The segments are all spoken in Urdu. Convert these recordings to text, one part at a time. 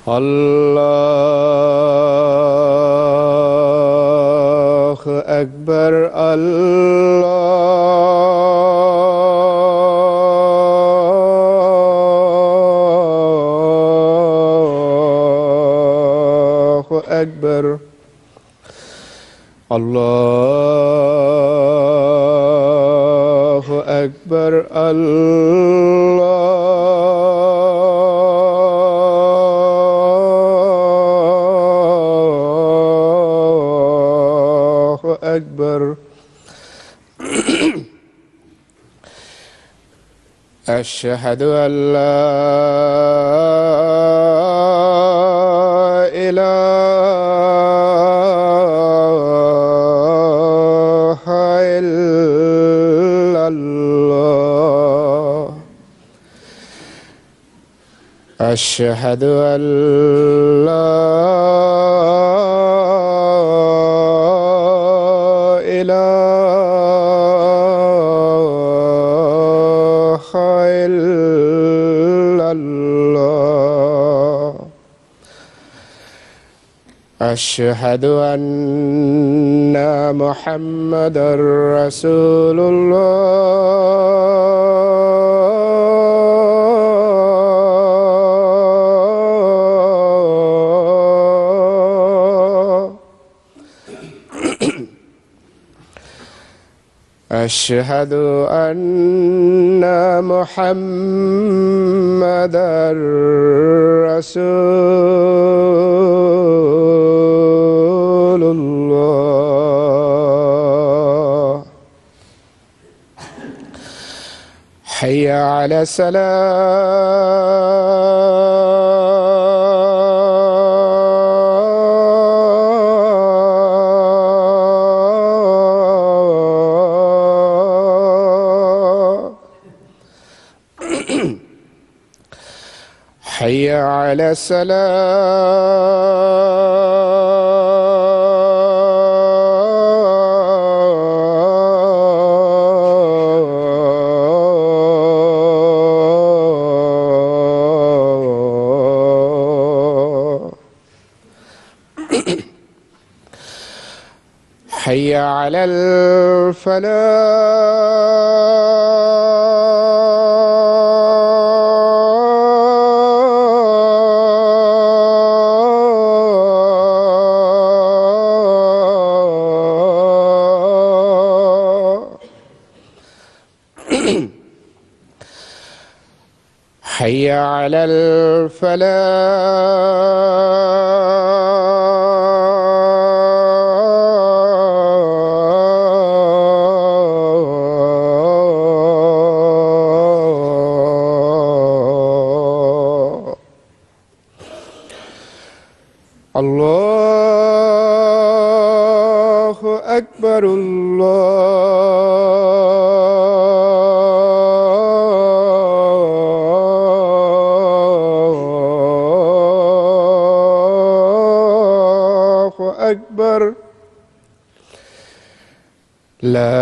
الله أكبر. الله أكبر. الله أكبر. الله أكبر. أشهد أن لا إله إلا الله. أشهد أن لا إله إلا الله. أشهد أن محمدًا رسول الله. أشهد أن محمدًا رسول الله. حي على الصلاة. حي على الصلاة. حي على الفلاح. حي على الفلاح. الله أكبر. الله أكبر. لا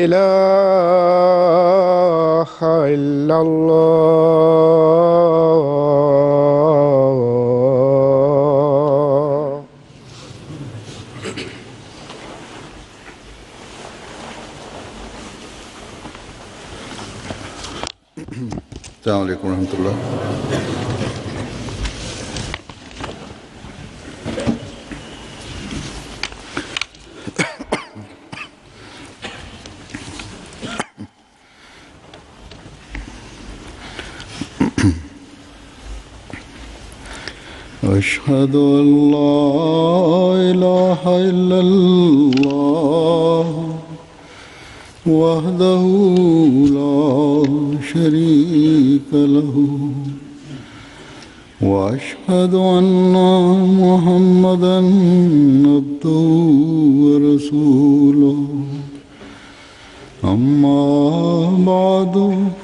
إله إلا الله. السلام عليكم ورحمة الله. أشهد أن لا إله إلا الله وحده لا شريك له وأشهد أن محمدًا عبده ورسوله. أما بعد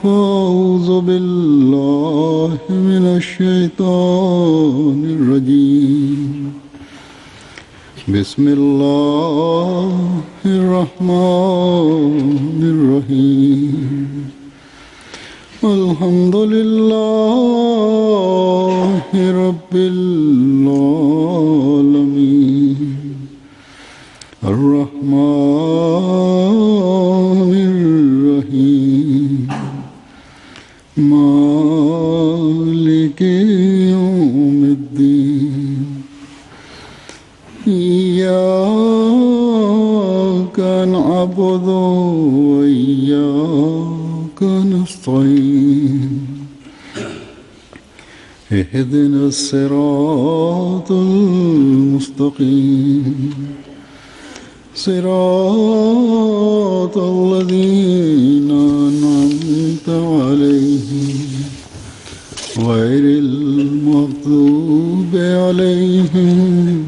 فأعوذ بالله من الشيطان الرجيم. بسم الله الرحمن الرحيم. الحمد لله رب العالمين الرحمن الرحيم مالك يوم الدين إياك نعبد وإياك نستعين اهدنا الصراط المستقيم صراط الذين أنعمت عليهم غير المغضوب عليهم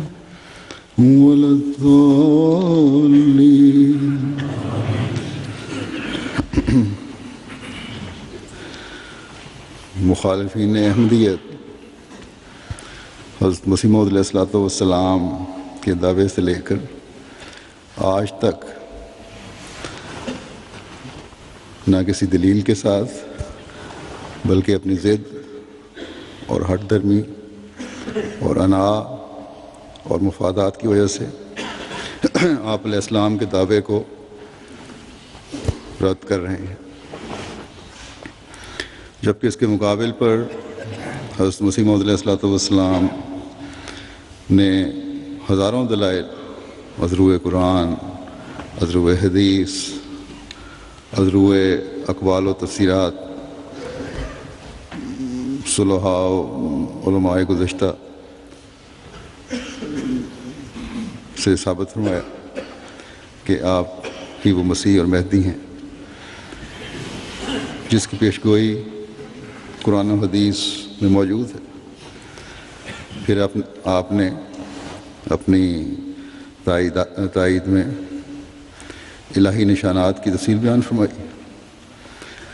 ولا الضالين. مخالفین احمدیت حضرت مسیح موعود علیہ الصلوۃ والسلام کے دعوے سے لے کر آج تک نہ کسی دلیل کے ساتھ بلکہ اپنی ضد اور ہٹ درمی اور انا اور مفادات کی وجہ سے آپ علیہ السلام کے دعوے کو رد کر رہے ہیں، جبکہ اس کے مقابل پر حضرت مسیح موعود علیہ الصلوۃ والسلام نے ہزاروں دلائل از روئے قرآن، از روئے حدیث، از روئے اقوال و تفسیرات صلحاء و علماء گزشتہ سے ثابت فرمایا کہ آپ ہی وہ مسیح اور مہدی ہیں جس کی پیشگوئی قرآن و حدیث میں موجود ہے۔ پھر آپ نے اپنی تائید میں الہی نشانات کی تفصیل بیان فرمائی۔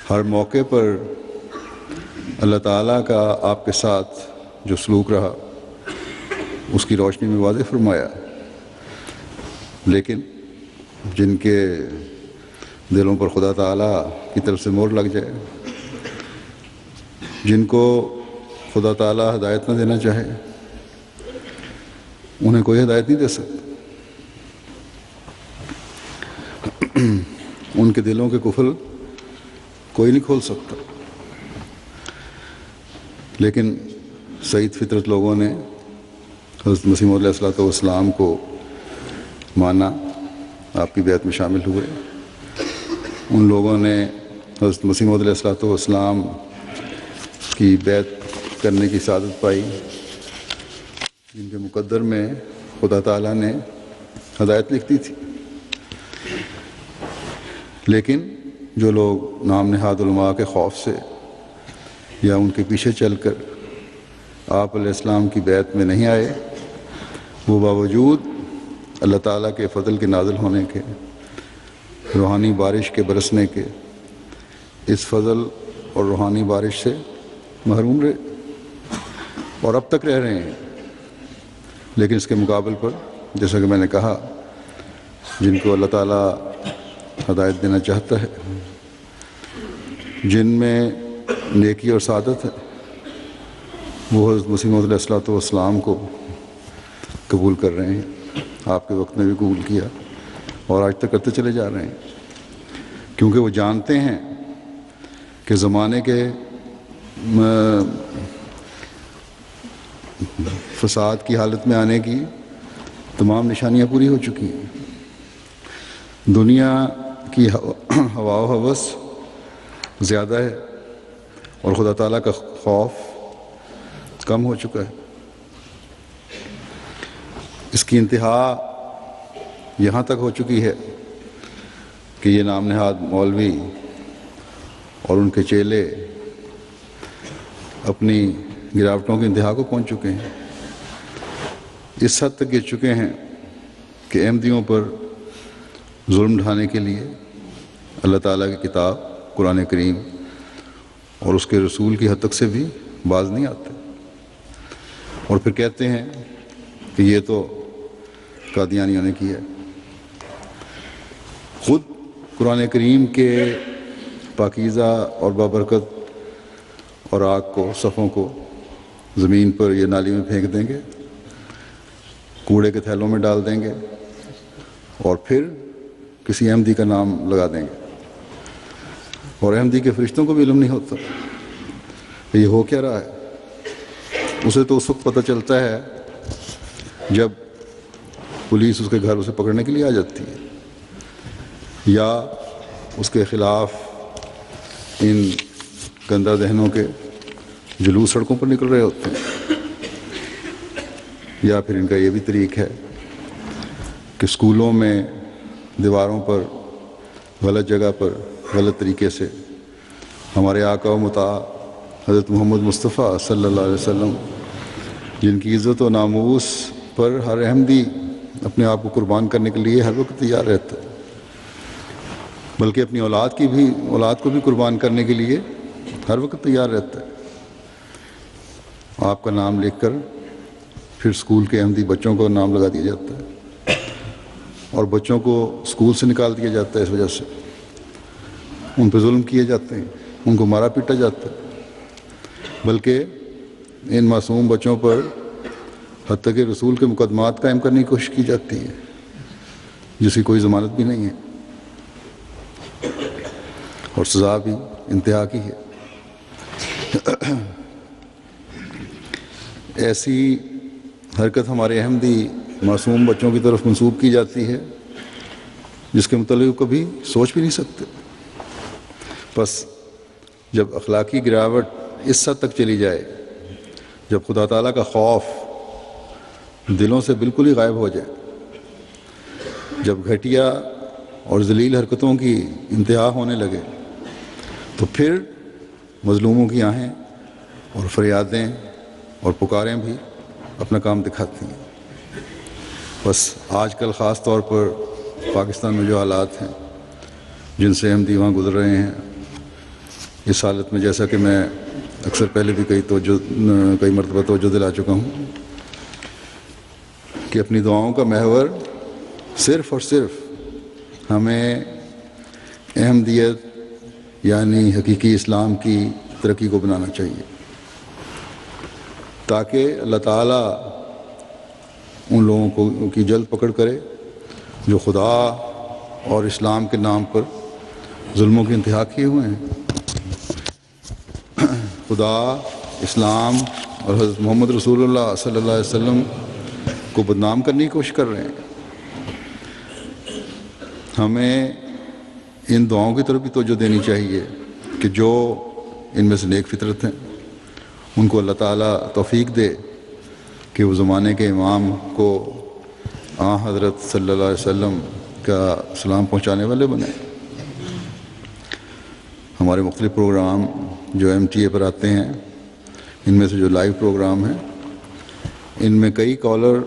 ہر موقع پر اللہ تعالیٰ کا آپ کے ساتھ جو سلوک رہا اس کی روشنی میں واضح فرمایا، لیکن جن کے دلوں پر خدا تعالیٰ کی طرف سے مہر لگ جائے، جن کو خدا تعالیٰ ہدایت نہ دینا چاہے، انہیں کوئی ہدایت نہیں دے سکتا۔ ان کے دلوں کے قفل کوئی نہیں کھول سکتا، لیکن سعید فطرت لوگوں نے حضرت مسیح موعود علیہ الصلوۃ والسلام کو مانا، آپ کی بیعت میں شامل ہوئے۔ ان لوگوں نے حضرت مسیح موعود علیہ الصلوۃ والسلام کی بیعت کرنے کی سعادت پائی، جن کے مقدر میں خدا تعالیٰ نے ہدایت لکھ دی تھی۔ لیکن جو لوگ نام نہاد علماء کے خوف سے یا ان کے پیچھے چل کر آپ علیہ السلام کی بیعت میں نہیں آئے، وہ باوجود اللہ تعالیٰ کے فضل کے نازل ہونے کے، روحانی بارش کے برسنے کے، اس فضل اور روحانی بارش سے محروم رہے اور اب تک رہ رہے ہیں۔ لیکن اس کے مقابل پر جیسا کہ میں نے کہا، جن کو اللہ تعالیٰ ہدایت دینا چاہتا ہے، جن میں نیکی اور سعادت ہے، وہ حضرت مسیح موعود علیہ الصلوۃ والسلام کو قبول کر رہے ہیں۔ آپ کے وقت میں بھی قبول کیا اور آج تک کرتے چلے جا رہے ہیں، کیونکہ وہ جانتے ہیں کہ زمانے کے فساد کی حالت میں آنے کی تمام نشانیاں پوری ہو چکی ہیں۔ دنیا کی ہوا و ہوس زیادہ ہے اور خدا تعالیٰ کا خوف کم ہو چکا ہے۔ اس کی انتہا یہاں تک ہو چکی ہے کہ یہ نام نہاد مولوی اور ان کے چیلے اپنی گراوٹوں کی انتہا کو پہنچ چکے ہیں۔ اس حد تک گر چکے ہیں کہ احمدیوں پر ظلم ڈھانے کے لیے اللہ تعالیٰ کی کتاب قرآن کریم اور اس کے رسول کی حد تک سے بھی باز نہیں آتے، اور پھر کہتے ہیں کہ یہ تو قادیانیوں نے کیا ہے۔ خود قرآن کریم کے پاکیزہ اور بابرکت اور آگ کو، صفوں کو زمین پر یا نالی میں پھینک دیں گے، کوڑے کے تھیلوں میں ڈال دیں گے اور پھر کسی احمدی کا نام لگا دیں گے. اور احمدی کے فرشتوں کو بھی علم نہیں ہوتا کہ یہ ہو کیا رہا ہے. اسے تو اس وقت پتہ چلتا ہے جب پولیس اس کے گھر اسے پکڑنے کے لیے آ جاتی ہے، یا اس کے خلاف ان گندہ ذہنوں کے جلوس سڑکوں پر نکل رہے ہوتے ہیں. یا پھر ان کا یہ بھی طریق ہے کہ اسکولوں میں دیواروں پر غلط جگہ پر غلط طریقے سے ہمارے آقا و مطاع حضرت محمد مصطفیٰ صلی اللہ علیہ وسلم، جن کی عزت و ناموس پر ہر احمدی اپنے آپ کو قربان کرنے کے لیے ہر وقت تیار رہتا ہے، بلکہ اپنی اولاد کو بھی قربان کرنے کے لیے ہر وقت تیار رہتا ہے. آپ کا نام لکھ کر پھر اسکول کے احمدی بچوں کو نام لگا دیا جاتا ہے اور بچوں کو اسکول سے نکال دیا جاتا ہے. اس وجہ سے ان پہ ظلم کیے جاتے ہیں، ان کو مارا پیٹا جاتا ہے، بلکہ ان معصوم بچوں پر حتیٰ کہ رسول کے مقدمات قائم کرنے کی کوشش کی جاتی ہے جس کی کوئی ضمانت بھی نہیں ہے اور سزا بھی انتہا کی ہے. ایسی حرکت ہمارے احمدی معصوم بچوں کی طرف منسوب کی جاتی ہے جس کے متعلق کبھی سوچ بھی نہیں سکتے. بس جب اخلاقی گراوٹ اس حد تک چلی جائے، جب خدا تعالیٰ کا خوف دلوں سے بالکل ہی غائب ہو جائے، جب گھٹیا اور ذلیل حرکتوں کی انتہا ہونے لگے، تو پھر مظلوموں کی آہیں اور فریادیں اور پکاریں بھی اپنا کام دکھاتی ہیں. بس آج کل خاص طور پر پاکستان میں جو حالات ہیں جن سے احمدی وہاں گزر رہے ہیں، اس حالت میں جیسا کہ میں اکثر پہلے بھی کئی مرتبہ توجہ دلا چکا ہوں کہ اپنی دعاؤں کا محور صرف اور صرف ہمیں احمدیت یعنی حقیقی اسلام کی ترقی کو بنانا چاہیے، تاکہ اللہ تعالیٰ ان لوگوں کو کی جلد پکڑ کرے جو خدا اور اسلام کے نام پر ظلموں کی انتہا کیے ہوئے ہیں. خدا، اسلام اور حضرت محمد رسول اللہ صلی اللہ علیہ وسلم کو بدنام کرنے کی کوشش کر رہے ہیں. ہمیں ان دعاؤں کی طرف بھی توجہ دینی چاہیے کہ جو ان میں سے نیک فطرت ہیں ان کو اللہ تعالیٰ توفیق دے کہ وہ زمانے کے امام کو حضرت صلی اللہ علیہ وسلم کا سلام پہنچانے والے بنے. ہمارے مختلف پروگرام جو MTA پر آتے ہیں، ان میں سے جو لائیو پروگرام ہیں، ان میں کئی کالر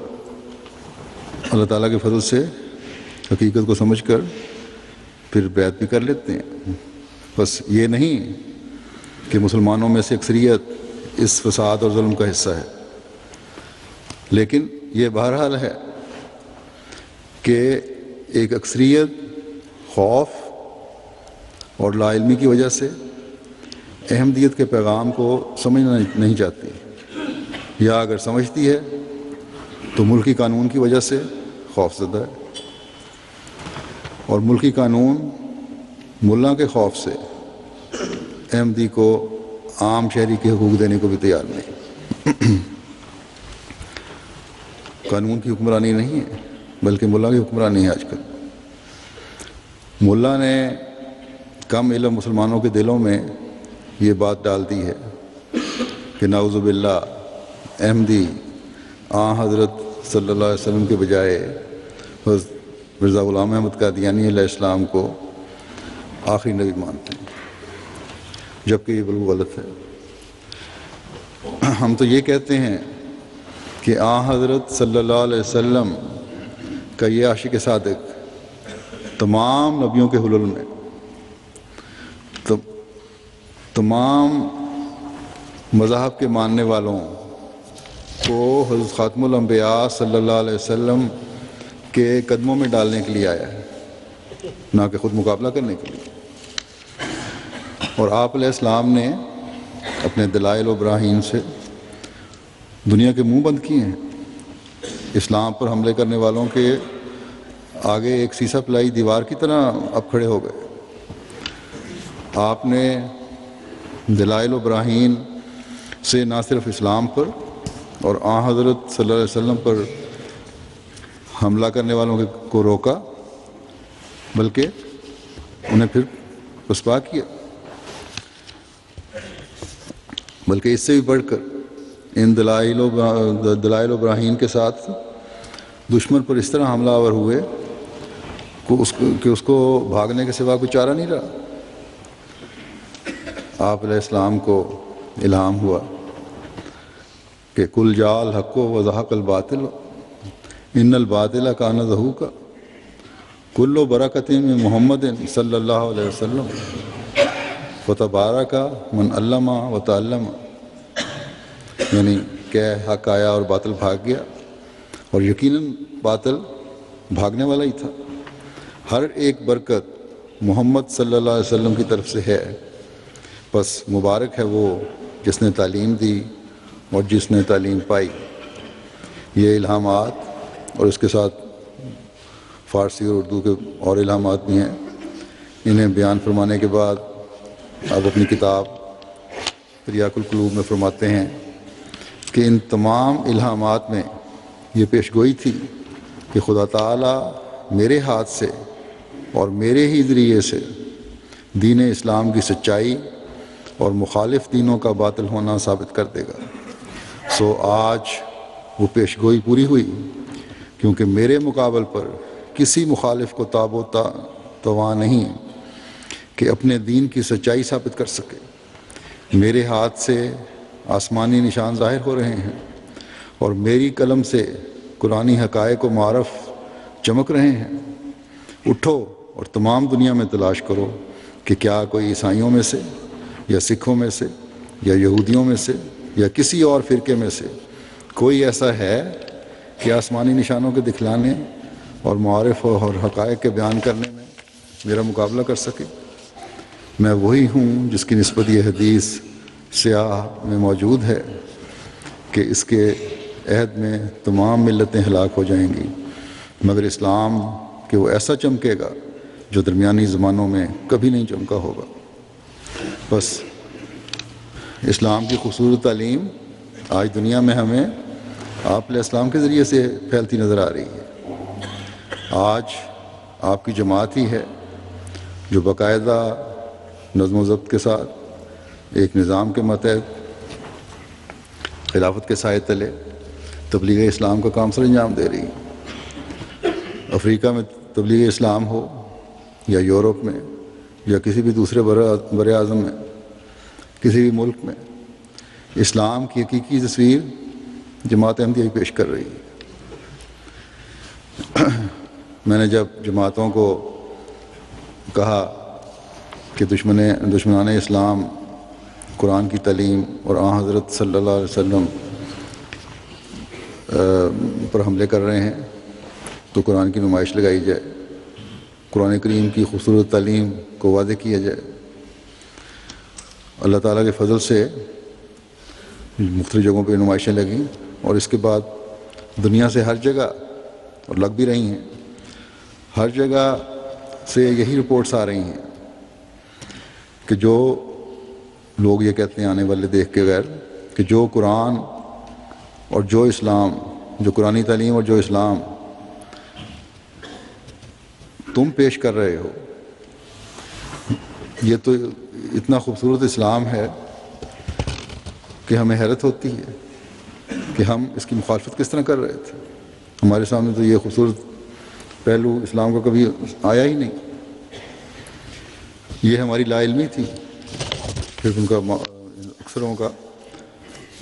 اللہ تعالیٰ کے فضل سے حقیقت کو سمجھ کر پھر بیعت بھی کر لیتے ہیں. بس یہ نہیں کہ مسلمانوں میں سے اکثریت اس فساد اور ظلم کا حصہ ہے، لیکن یہ بہرحال ہے کہ ایک اکثریت خوف اور لا علمی کی وجہ سے احمدیت کے پیغام کو سمجھنا نہیں چاہتی، یا اگر سمجھتی ہے تو ملکی قانون کی وجہ سے خوف زدہ ہے، اور ملکی قانون ملا کے خوف سے احمدی کو عام شہری کے حقوق دینے کو بھی تیار نہیں. قانون کی حکمرانی نہیں ہے بلکہ ملا کی حکمرانی ہے. آج کل ملا نے کم علم مسلمانوں کے دلوں میں یہ بات ڈال دی ہے کہ نعوذ باللہ احمدی حضرت صلی اللہ علیہ وسلم کے بجائے حضرت مرزا غلام احمد قادیانی علیہ السلام کو آخری نبی مانتے ہیں، جبکہ یہ بالکل غلط ہے. ہم تو یہ کہتے ہیں کہ حضرت صلی اللہ علیہ وسلم کا یہ عاشق صادق تمام نبیوں کے حلل میں، تمام مذاہب کے ماننے والوں کو حضرت خاتم الانبیاء صلی اللہ علیہ وسلم کے قدموں میں ڈالنے کے لیے آیا ہے، نہ کہ خود مقابلہ کرنے کے لیے. اور آپ علیہ السلام نے اپنے دلائل و براہین سے دنیا کے منہ بند کیے ہیں. اسلام پر حملے کرنے والوں کے آگے ایک سیسا پلائی دیوار کی طرح اب کھڑے ہو گئے. آپ نے دلائل و براہین سے نہ صرف اسلام پر اور آن حضرت صلی اللہ علیہ وسلم پر حملہ کرنے والوں کو روکا، بلکہ انہیں پھر رسوا کیا. بلکہ اس سے بھی بڑھ کر ان دلائل و براہین کے ساتھ دشمن پر اس طرح حملہ آور ہوئے کہ اس کو بھاگنے کے سوا کوئی چارہ نہیں رہا. آپ علیہ السلام کو الہام ہوا کہ کل جاء الحق وزہق الباطل ان الباطل کان زہوقا کل برکت من محمد صلی اللہ علیہ وسلم فتبارک من علم و تعلم. یعنی کہ حق آیا اور باطل بھاگ گیا، اور یقیناً باطل بھاگنے والا ہی تھا. ہر ایک برکت محمد صلی اللہ علیہ وسلم کی طرف سے ہے، بس مبارک ہے وہ جس نے تعلیم دی اور جس نے تعلیم پائی. یہ الہامات اور اس کے ساتھ فارسی اور اردو کے اور الہامات بھی ہیں. انہیں بیان فرمانے کے بعد آپ اپنی کتاب تریاق القلوب میں فرماتے ہیں کہ ان تمام الہامات میں یہ پیش گوئی تھی کہ خدا تعالیٰ میرے ہاتھ سے اور میرے ہی ذریعے سے دین اسلام کی سچائی اور مخالف دینوں کا باطل ہونا ثابت کر دے گا. سو آج وہ پیش گوئی پوری ہوئی، کیونکہ میرے مقابل پر کسی مخالف کو تاب و توان نہیں کہ اپنے دین کی سچائی ثابت کر سکے. میرے ہاتھ سے آسمانی نشان ظاہر ہو رہے ہیں اور میری قلم سے قرآنی حقائق و معرف چمک رہے ہیں. اٹھو اور تمام دنیا میں تلاش کرو کہ کیا کوئی عیسائیوں میں سے یا سکھوں میں سے یا یہودیوں میں سے یا کسی اور فرقے میں سے کوئی ایسا ہے کہ آسمانی نشانوں کے دکھلانے اور معارف اور حقائق کے بیان کرنے میں میرا مقابلہ کر سکے. میں وہی ہوں جس کی نسبت یہ حدیث سیاہ میں موجود ہے کہ اس کے عہد میں تمام ملتیں ہلاک ہو جائیں گی مگر اسلام کہ وہ ایسا چمکے گا جو درمیانی زمانوں میں کبھی نہیں چمکا ہوگا. بس اسلام کی خوبصورت تعلیم آج دنیا میں ہمیں آپ علیہ السلام کے ذریعے سے پھیلتی نظر آ رہی ہے. آج آپ کی جماعت ہی ہے جو باقاعدہ نظم و ضبط کے ساتھ ایک نظام کے ماتحت خلافت کے سائے تلے تبلیغ اسلام کا کام سر انجام دے رہی ہے. افریقہ میں تبلیغ اسلام ہو یا یورپ میں یا کسی بھی دوسرے بر اعظم میں، کسی بھی ملک میں، اسلام کی حقیقی تصویر جماعت احمدیہ پیش کر رہی ہے. میں نے جب جماعتوں کو کہا کہ دشمنان اسلام قرآن کی تعلیم اور آن حضرت صلی اللہ علیہ وسلم پر حملے کر رہے ہیں تو قرآن کی نمائش لگائی جائے، قرآن کریم کی خوبصورت تعلیم کو واضح کیا جائے. اللہ تعالیٰ کے فضل سے مختلف جگہوں پہ نمائشیں لگیں اور اس کے بعد دنیا سے ہر جگہ، اور لگ بھی رہی ہیں، ہر جگہ سے یہی رپورٹس آ رہی ہیں کہ جو لوگ یہ کہتے ہیں آنے والے دیکھ کے غیر کہ جو قرآن اور جو اسلام، جو قرآنی تعلیم اور جو اسلام تم پیش کر رہے ہو، یہ تو اتنا خوبصورت اسلام ہے کہ ہمیں حیرت ہوتی ہے کہ ہم اس کی مخالفت کس طرح کر رہے تھے. ہمارے سامنے تو یہ خوبصورت پہلو اسلام کا کبھی آیا ہی نہیں. یہ ہماری لا علمی تھی. پھر ان کا اکثروں کا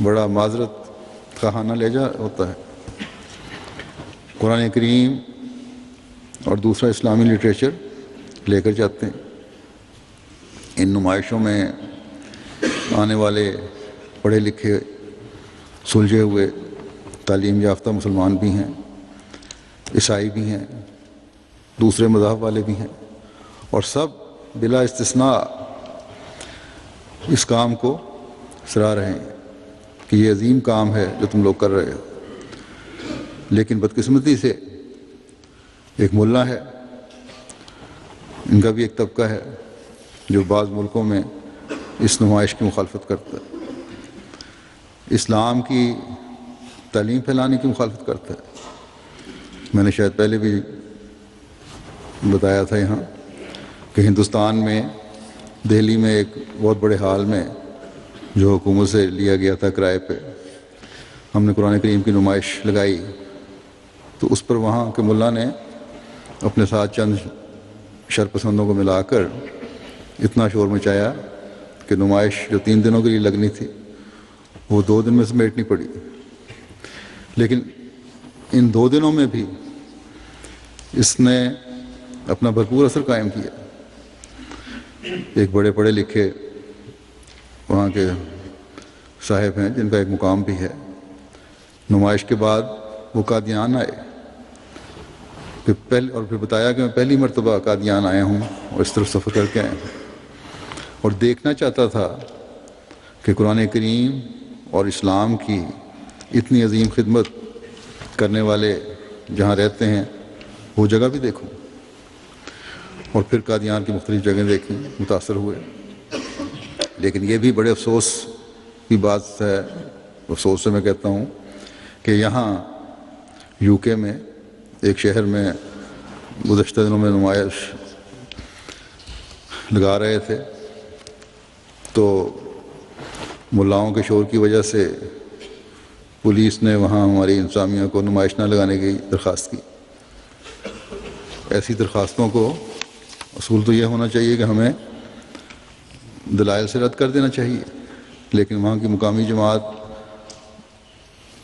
بڑا معذرت خواہانہ لہجہ ہوتا ہے. قرآن کریم اور دوسرا اسلامی لٹریچر لے کر جاتے ہیں. ان نمائشوں میں آنے والے پڑھے لکھے سلجھے ہوئے تعلیم یافتہ مسلمان بھی ہیں، عیسائی بھی ہیں، دوسرے مذہب والے بھی ہیں، اور سب بلا استثناء اس کام کو سراہ رہے ہیں کہ یہ عظیم کام ہے جو تم لوگ کر رہے ہو، لیکن بدقسمتی سے ایک ملا ہے، ان کا بھی ایک طبقہ ہے جو بعض ملکوں میں اس نمائش کی مخالفت کرتا ہے، اسلام کی تعلیم پھیلانے کی مخالفت کرتا ہے۔ میں نے شاید پہلے بھی بتایا تھا یہاں کہ ہندوستان میں دہلی میں ایک بہت بڑے ہال میں جو حکومت سے لیا گیا تھا کرائے پہ، ہم نے قرآن کریم کی نمائش لگائی، تو اس پر وہاں کے ملا نے اپنے ساتھ چند شرپسندوں کو ملا کر اتنا شور مچایا کہ نمائش جو 3 دنوں کے لیے لگنی تھی وہ 2 دن میں سمیٹنی پڑی۔ لیکن ان 2 دنوں میں بھی اس نے اپنا بھرپور اثر قائم کیا۔ ایک بڑے پڑھے لکھے وہاں کے صاحب ہیں جن کا ایک مقام بھی ہے، نمائش کے بعد وہ قادیان آئے، اور پھر بتایا کہ میں پہلی مرتبہ قادیان آیا ہوں اور اس طرف سفر کر کے آیا ہوں، اور دیکھنا چاہتا تھا کہ قرآن کریم اور اسلام کی اتنی عظیم خدمت کرنے والے جہاں رہتے ہیں وہ جگہ بھی دیکھوں، اور پھر قادیان کی مختلف جگہیں دیکھیں، متاثر ہوئے۔ لیکن یہ بھی بڑے افسوس کی بات ہے، افسوس سے میں کہتا ہوں کہ یہاں یو کے میں ایک شہر میں گزشتہ دنوں میں نمائش لگا رہے تھے، تو ملاؤں کے شور کی وجہ سے پولیس نے وہاں ہماری انتظامیہ کو نمائش نہ لگانے کی درخواست کی۔ ایسی درخواستوں کو اصول تو یہ ہونا چاہیے کہ ہمیں دلائل سے رد کر دینا چاہیے، لیکن وہاں کی مقامی جماعت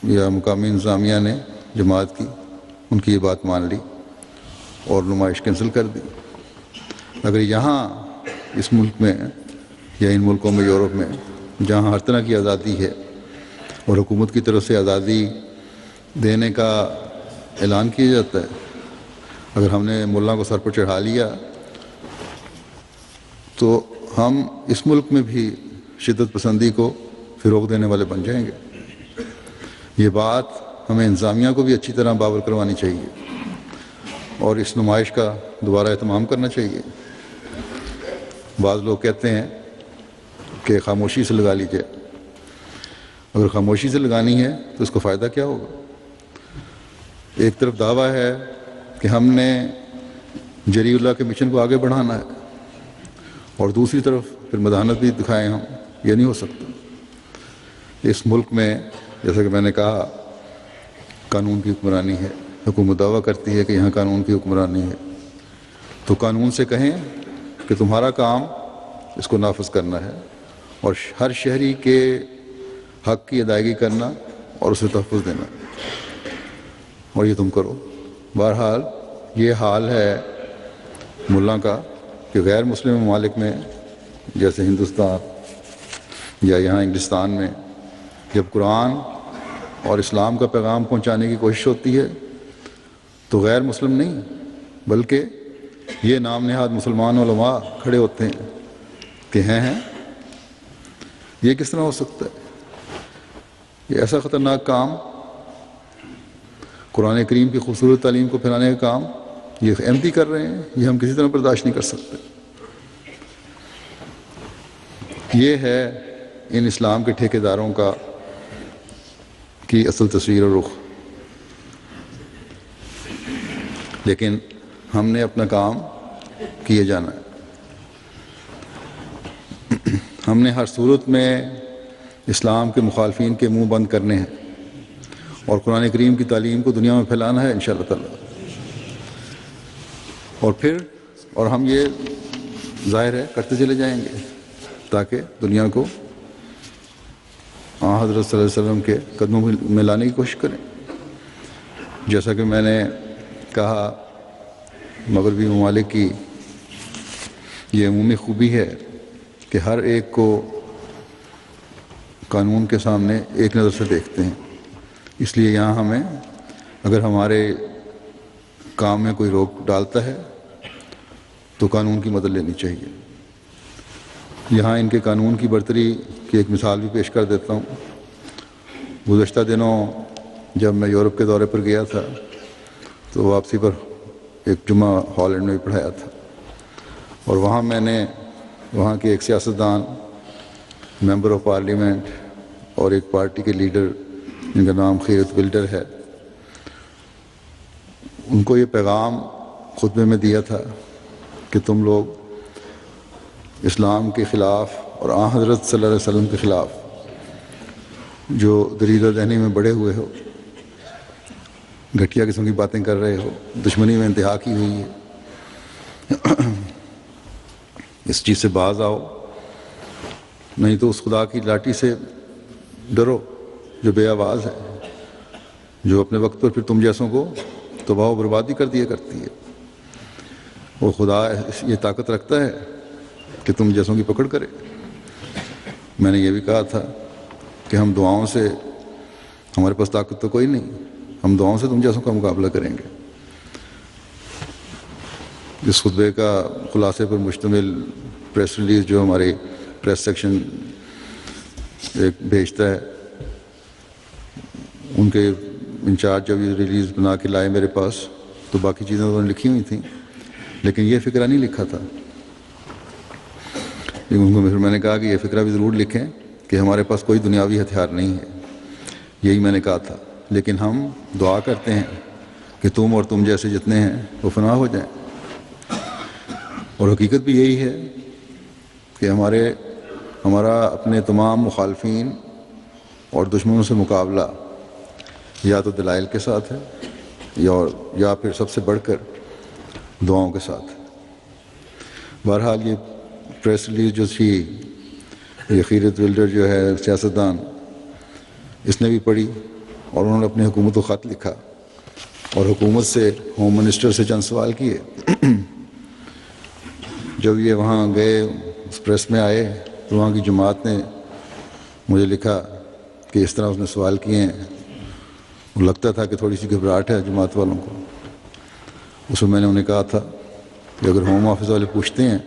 یا مقامی انتظامیہ نے جماعت کی ان کی یہ بات مان لی اور نمائش کینسل کر دی۔ اگر یہاں اس ملک میں یا ان ملکوں میں یورپ میں جہاں ہر طرح کی آزادی ہے اور حکومت کی طرف سے آزادی دینے کا اعلان کیا جاتا ہے، اگر ہم نے ملا کو سر پر چڑھا لیا تو ہم اس ملک میں بھی شدت پسندی کو فروغ دینے والے بن جائیں گے۔ یہ بات ہمیں انتظامیہ کو بھی اچھی طرح باور کروانی چاہیے اور اس نمائش کا دوبارہ اہتمام کرنا چاہیے۔ بعض لوگ کہتے ہیں کہ خاموشی سے لگا لیجیے، اگر خاموشی سے لگانی ہے تو اس کو فائدہ کیا ہوگا؟ ایک طرف دعویٰ ہے کہ ہم نے جری اللہ کے مشن کو آگے بڑھانا ہے، اور دوسری طرف پھر مداحنت بھی دکھائیں ہم، یہ نہیں ہو سکتا۔ اس ملک میں جیسا کہ میں نے کہا قانون کی حکمرانی ہے، حکومت دعویٰ کرتی ہے کہ یہاں قانون کی حکمرانی ہے، تو قانون سے کہیں کہ تمہارا کام اس کو نافذ کرنا ہے اور ہر شہری کے حق کی ادائیگی کرنا اور اسے تحفظ دینا، اور یہ تم کرو۔ بہرحال یہ حال ہے ملا کا کہ غیر مسلم ممالک میں جیسے ہندوستان یا یہاں انگلستان میں جب قرآن اور اسلام کا پیغام پہنچانے کی کوشش ہوتی ہے تو غیر مسلم نہیں بلکہ یہ نام نہاد مسلمان علماء کھڑے ہوتے ہیں کہ ہیں یہ کس طرح ہو سکتا ہے؟ یہ ایسا خطرناک کام، قرآن کریم کی خوبصورت تعلیم کو پھیلانے کا کام یہ احمدی کر رہے ہیں، یہ ہم کسی طرح برداشت نہیں کر سکتے۔ یہ ہے ان اسلام کے ٹھیکیداروں کی اصل تصویر اور رخ۔ لیکن ہم نے اپنا کام کیے جانا ہے۔ ہم نے ہر صورت میں اسلام کے مخالفین کے منہ بند کرنے ہیں اور قرآن کریم کی تعلیم کو دنیا میں پھیلانا ہے انشاءاللہ تعالی۔ اور ہم یہ ظاہر ہے کرتے چلے جائیں گے تاکہ دنیا کو حضرت صلی اللہ علیہ وسلم کے قدموں میں لانے کی کوشش کریں۔ جیسا کہ میں نے کہا مغربی ممالک کی یہ عمومی خوبی ہے کہ ہر ایک کو قانون کے سامنے ایک نظر سے دیکھتے ہیں، اس لیے یہاں ہمیں اگر ہمارے کام میں کوئی روک ڈالتا ہے تو قانون کی مدد لینی چاہیے۔ یہاں ان کے قانون کی برتری کی ایک مثال بھی پیش کر دیتا ہوں۔ گزشتہ دنوں جب میں یورپ کے دورے پر گیا تھا تو واپسی پر ایک جمعہ ہالینڈ میں بھی پڑھایا تھا، اور وہاں میں نے وہاں کے ایک سیاستدان، ممبر آف پارلیمنٹ اور ایک پارٹی کے لیڈر جن کا نام خیرت ولڈر ہے، ان کو یہ پیغام خطبے میں دیا تھا کہ تم لوگ اسلام کے خلاف اور آن حضرت صلی اللہ علیہ وسلم کے خلاف جو دریدہ ذہنی میں بڑے ہوئے ہو، گھٹیا قسم کی باتیں کر رہے ہو، دشمنی میں انتہا کی ہوئی ہے، اس چیز سے باز آؤ، نہیں تو اس خدا کی لاٹھی سے ڈرو جو بے آواز ہے، جو اپنے وقت پر پھر تم جیسوں کو تباہ و بربادی کر دیا کرتی ہے۔ وہ خدا یہ طاقت رکھتا ہے کہ تم جیسوں کی پکڑ کرے۔ میں نے یہ بھی کہا تھا کہ ہم دعاؤں سے، ہمارے پاس طاقت تو کوئی نہیں، ہم دعاؤں سے تم جیسوں کا مقابلہ کریں گے۔ اس خطبے کا خلاصے پر مشتمل پریس ریلیز جو ہمارے پریس سیکشن ایک بھیجتا ہے، ان کے انچارج جب یہ ریلیز بنا کے لائے میرے پاس تو باقی چیزیں انہوں نے لکھی ہوئی تھیں، لیکن یہ فقرہ نہیں لکھا تھا۔ ان کو پھر میں نے کہا کہ یہ فقرہ بھی ضرور لکھیں کہ ہمارے پاس کوئی دنیاوی ہتھیار نہیں ہے، یہی میں نے کہا تھا، لیکن ہم دعا کرتے ہیں کہ تم اور تم جیسے جتنے ہیں وہ فنا ہو جائیں۔ اور حقیقت بھی یہی ہے کہ ہمارا اپنے تمام مخالفین اور دشمنوں سے مقابلہ یا تو دلائل کے ساتھ ہے یا پھر سب سے بڑھ کر دعاؤں کے ساتھ۔ بہرحال یہ پریس ریلیز جو تھی، یہ خیرت ولڈر جو ہے سیاستدان، اس نے بھی پڑھی اور انہوں نے اپنی حکومت کو خط لکھا اور حکومت سے، ہوم منسٹر سے چند سوال کیے۔ جب یہ وہاں گئے، اس پریس میں آئے، تو وہاں کی جماعت نے مجھے لکھا کہ اس طرح اس نے سوال کیے ہیں۔ لگتا تھا کہ تھوڑی سی گھبراہٹ ہے جماعت والوں کو۔ اس میں نے انہیں کہا تھا کہ اگر ہوم آفس والے پوچھتے ہیں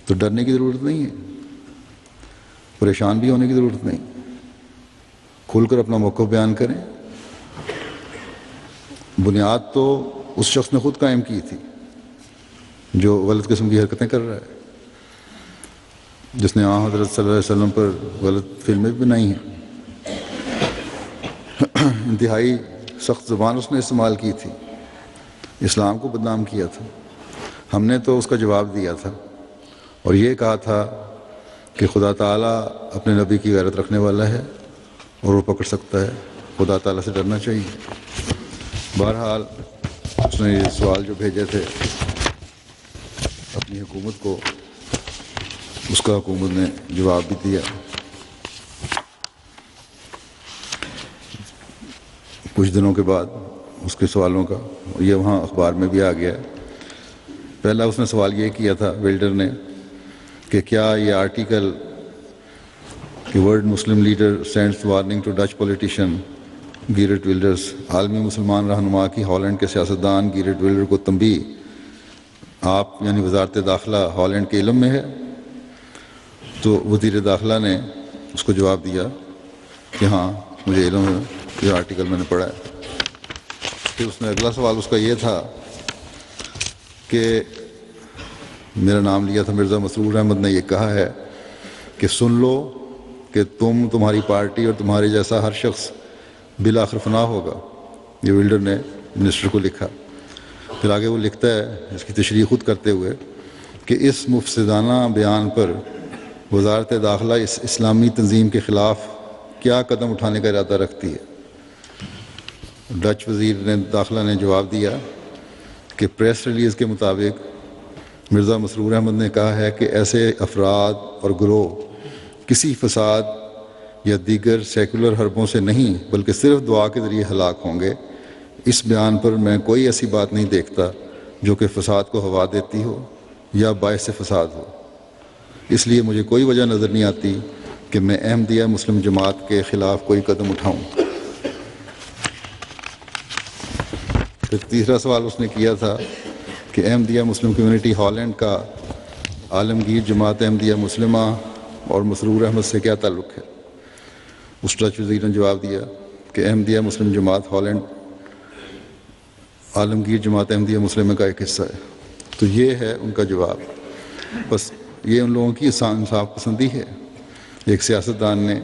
تو ڈرنے کی ضرورت نہیں ہے، پریشان بھی ہونے کی ضرورت نہیں، کھل کر اپنا موقف بیان کریں۔ بنیاد تو اس شخص نے خود قائم کی تھی جو غلط قسم کی حرکتیں کر رہا ہے، جس نے آن حضرت صلی اللہ علیہ وسلم پر غلط فلمیں بھی بنائی ہیں۔ انتہائی سخت زبان اس نے استعمال کی تھی، اسلام کو بدنام کیا تھا۔ ہم نے تو اس کا جواب دیا تھا اور یہ کہا تھا کہ خدا تعالیٰ اپنے نبی کی غیرت رکھنے والا ہے اور وہ پکڑ سکتا ہے، خدا تعالیٰ سے ڈرنا چاہیے۔ بہرحال اس نے یہ سوال جو بھیجے تھے اپنی حکومت کو، اس کا حکومت نے جواب بھی دیا۔ کچھ دنوں کے بعد اس کے سوالوں کا، یہ وہاں اخبار میں بھی آ گیا ہے۔ پہلا اس نے سوال یہ کیا تھا ولڈر نے کہ کیا یہ آرٹیکل کہ world Muslim leader sends warning to Dutch politician Geert Wilders, عالمی مسلمان رہنما کی ہالینڈ کے سیاستدان گیرٹ ولڈر کو تنبیہ، آپ یعنی وزارت داخلہ ہالینڈ کے علم میں ہے؟ تو وزیر داخلہ نے اس کو جواب دیا کہ ہاں مجھے علم ہے، یہ آرٹیکل میں نے پڑھا ہے۔ پھر اس نے اگلا سوال اس کا یہ تھا کہ میرا نام لیا تھا، مرزا مسرور احمد نے یہ کہا ہے کہ سن لو کہ تمہاری پارٹی اور تمہارے جیسا ہر شخص بالآخر فنا ہوگا۔ یہ ولڈر نے منسٹر کو لکھا۔ پھر آگے وہ لکھتا ہے اس کی تشریح خود کرتے ہوئے کہ اس مفسدانہ بیان پر وزارت داخلہ اس اسلامی تنظیم کے خلاف کیا قدم اٹھانے کا ارادہ رکھتی ہے۔ ڈچ وزیر داخلہ نے جواب دیا کہ پریس ریلیز کے مطابق مرزا مسرور احمد نے کہا ہے کہ ایسے افراد اور گروہ کسی فساد یا دیگر سیکولر حربوں سے نہیں بلکہ صرف دعا کے ذریعے ہلاک ہوں گے۔ اس بیان پر میں کوئی ایسی بات نہیں دیکھتا جو کہ فساد کو ہوا دیتی ہو یا باعث فساد ہو، اس لیے مجھے کوئی وجہ نظر نہیں آتی کہ میں احمدیہ مسلم جماعت کے خلاف کوئی قدم اٹھاؤں۔ پھر تیسرا سوال اس نے کیا تھا کہ احمدیہ مسلم کمیونٹی ہالینڈ کا عالمگیر جماعت احمدیہ مسلمہ اور مسرور احمد سے کیا تعلق ہے؟ اس ڈچ وزیر نے جواب دیا کہ احمدیہ مسلم جماعت ہالینڈ عالمگیر جماعت احمدیہ مسلمہ کا ایک حصہ ہے۔ تو یہ ہے ان کا جواب۔ بس یہ ان لوگوں کی انصاف پسندی ہے۔ ایک سیاستدان نے،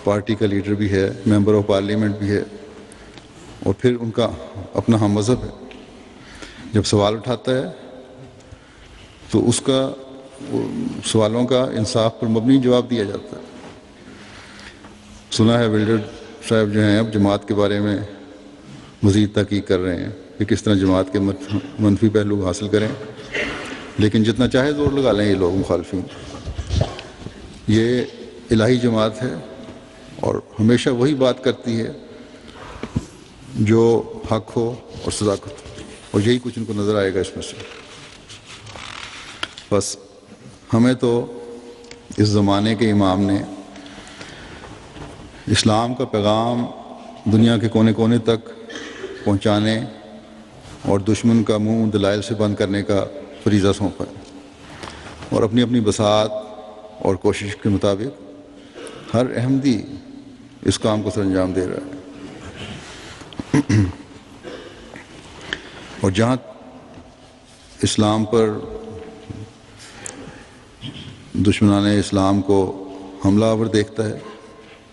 پارٹی کا لیڈر بھی ہے، ممبر آف پارلیمنٹ بھی ہے، اور پھر ان کا اپنا ہم مذہب ہے، جب سوال اٹھاتا ہے تو اس کا سوالوں کا انصاف پر مبنی جواب دیا جاتا ہے۔ سنا ہے ولڈر صاحب جو ہیں اب جماعت کے بارے میں مزید تحقیق کر رہے ہیں کہ کس طرح جماعت کے منفی پہلو حاصل کریں، لیکن جتنا چاہے زور لگا لیں یہ لوگ مخالفین۔ یہ الہی جماعت ہے اور ہمیشہ وہی بات کرتی ہے جو حق ہو اور صداقت ہو، اور یہی کچھ ان کو نظر آئے گا اس میں سے۔ بس ہمیں تو اس زمانے کے امام نے اسلام کا پیغام دنیا کے کونے کونے تک پہنچانے اور دشمن کا منہ دلائل سے بند کرنے کا فریضہ سونپا ہے، اور اپنی اپنی بساط اور کوشش کے مطابق ہر احمدی اس کام کو سر انجام دے رہا ہے۔ اور جہاں اسلام پر دشمنان اسلام کو حملہ آور دیکھتا ہے،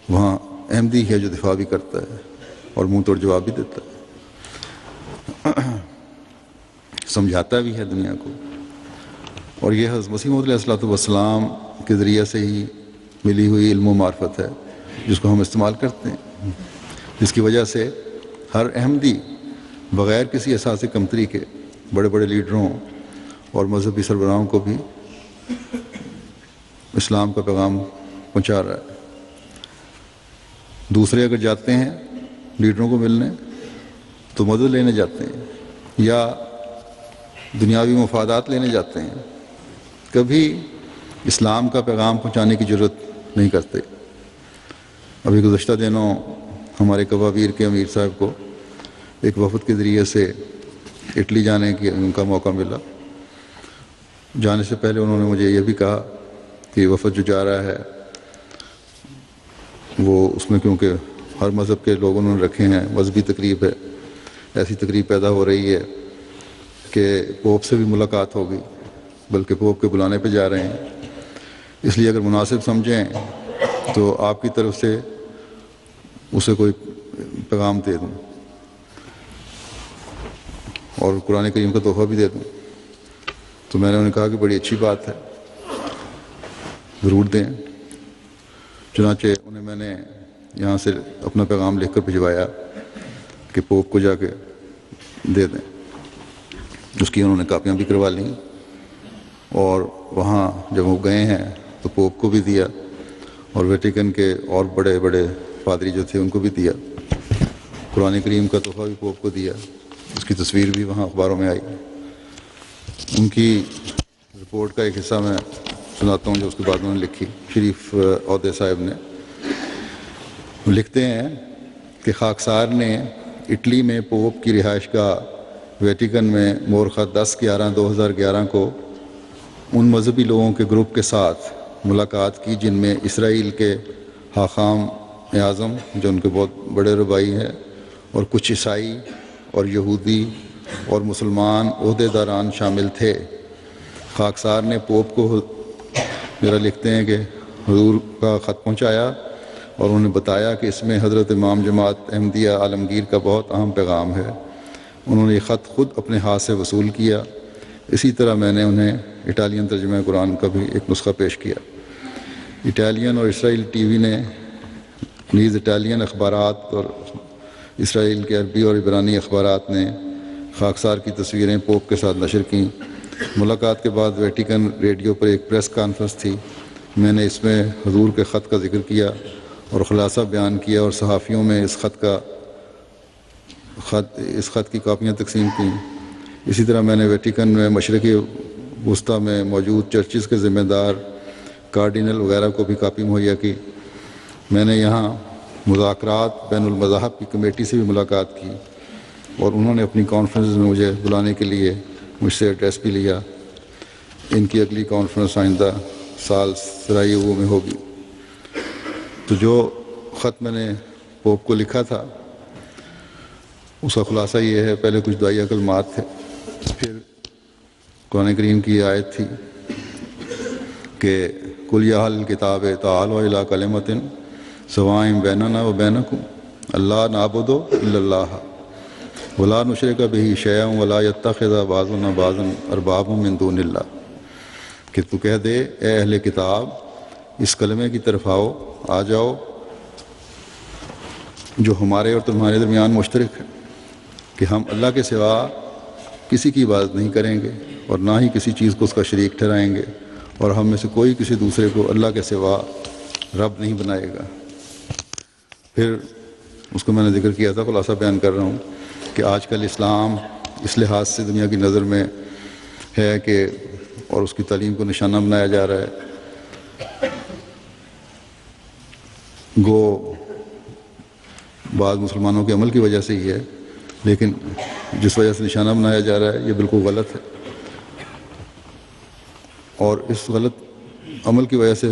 وہاں احمدی ہے جو دفاع بھی کرتا ہے اور منہ توڑ جواب بھی دیتا ہے، سمجھاتا بھی ہے دنیا کو۔ اور یہ حضرت مسیح موعود علیہ السلام کے ذریعے سے ہی ملی ہوئی علم و معرفت ہے جس کو ہم استعمال کرتے ہیں، جس کی وجہ سے ہر احمدی بغیر کسی احساس کمتری کے بڑے بڑے لیڈروں اور مذہبی سربراہوں کو بھی اسلام کا پیغام پہنچا رہا ہے۔ دوسرے اگر جاتے ہیں لیڈروں کو ملنے تو مدد لینے جاتے ہیں یا دنیاوی مفادات لینے جاتے ہیں، کبھی اسلام کا پیغام پہنچانے کی جرت نہیں کرتے۔ ابھی گزشتہ دنوں ہمارے کبابیر کے امیر صاحب کو ایک وفد کے ذریعے سے اٹلی جانے کی ان کا موقع ملا۔ جانے سے پہلے انہوں نے مجھے یہ بھی کہا کہ یہ وفد جو جا رہا ہے وہ اس میں کیونکہ ہر مذہب کے لوگ انہوں نے رکھے ہیں، مذہبی تقریب ہے، ایسی تقریب پیدا ہو رہی ہے کہ پوپ سے بھی ملاقات ہوگی، بلکہ پوپ کے بلانے پہ جا رہے ہیں، اس لیے اگر مناسب سمجھیں تو آپ کی طرف سے اسے کوئی پیغام دے دوں اور قرآن کریم کا تحفہ بھی دے دوں۔ تو میں نے انہیں کہا کہ بڑی اچھی بات ہے، ضرور دیں۔ چنانچہ انہیں میں نے یہاں سے اپنا پیغام لکھ کر بھجوایا کہ پوپ کو جا کے دے دیں۔ اس کی انہوں نے کاپیاں بھی کروا لیں، اور وہاں جب وہ گئے ہیں تو پوپ کو بھی دیا، اور ویٹیکن کے اور بڑے بڑے پادری جو تھے ان کو بھی دیا۔ قرآن کریم کا تحفہ بھی پوپ کو دیا، اس کی تصویر بھی وہاں اخباروں میں آئی۔ ان کی رپورٹ کا ایک حصہ میں سناتا ہوں جو اس کے بعد انہوں نے لکھی، شریف عہدے صاحب نے۔ وہ لکھتے ہیں کہ خاکسار نے اٹلی میں پوپ کی رہائش گاہ ویٹیکن میں مورخہ 10/11/2011 کو ان مذہبی لوگوں کے گروپ کے ساتھ ملاقات کی جن میں اسرائیل کے حاخام اعظم جو ان کے بہت بڑے ربائی ہیں، اور کچھ عیسائی اور یہودی اور مسلمان عہدے داران شامل تھے۔ خاکسار نے پوپ کو میرا لکھتے ہیں کہ حضور کا خط پہنچایا اور انہوں نے بتایا کہ اس میں حضرت امام جماعت احمدیہ عالمگیر کا بہت اہم پیغام ہے۔ انہوں نے یہ خط خود اپنے ہاتھ سے وصول کیا۔ اسی طرح میں نے انہیں اٹالین ترجمہ قرآن کا بھی ایک نسخہ پیش کیا۔ اٹالین اور اسرائیل ٹی وی نے نیز اٹالین اخبارات اور اسرائیل کے عربی اور عبرانی اخبارات نے خاکسار کی تصویریں پوپ کے ساتھ نشر کیں۔ ملاقات کے بعد ویٹیکن ریڈیو پر ایک پریس کانفرنس تھی۔ میں نے اس میں حضور کے خط کا ذکر کیا اور خلاصہ بیان کیا، اور صحافیوں میں اس خط کی کاپیاں تقسیم کیں۔ اسی طرح میں نے ویٹیکن میں مشرقی وسطی میں موجود چرچز کے ذمہ دار کارڈینل وغیرہ کو بھی کاپی مہیا کی۔ میں نے یہاں مذاکرات بین المذاہب کی کمیٹی سے بھی ملاقات کی، اور انہوں نے اپنی کانفرنس میں مجھے بلانے کے لیے مجھ سے ایڈریس بھی لیا۔ ان کی اگلی کانفرنس آئندہ سال سرائیوو میں ہوگی۔ تو جو خط میں نے پوپ کو لکھا تھا اس کا خلاصہ یہ ہے، پہلے کچھ دعائیہ کلمات تھے، پھر قرآن کریم کی آیت تھی کہ قل یا اہل الکتاب تعالوا الی کلمۃ سواء بیننا و بینکم اللہ نعبد الا اللہ ولا نشرک بہ شیئا ولا یتخذ بعضنا بعضا اربابا من دون اللہ، کہ تو کہہ دے اے اہل کتاب اس کلمے کی طرف آ جاؤ جو ہمارے اور تمہارے درمیان مشترک ہے، کہ ہم اللہ کے سوا کسی کی عبادت نہیں کریں گے اور نہ ہی کسی چیز کو اس کا شریک ٹھہرائیں گے، اور ہم میں سے کوئی کسی دوسرے کو اللہ کے سوا رب نہیں بنائے گا۔ پھر اس کو میں نے ذکر کیا تھا، خلاصہ بیان کر رہا ہوں کہ آج کل اسلام اس لحاظ سے دنیا کی نظر میں ہے کہ اور اس کی تعلیم کو نشانہ بنایا جا رہا ہے، گو بعض مسلمانوں کے عمل کی وجہ سے ہی ہے، لیکن جس وجہ سے نشانہ بنایا جا رہا ہے یہ بالکل غلط ہے، اور اس غلط عمل کی وجہ سے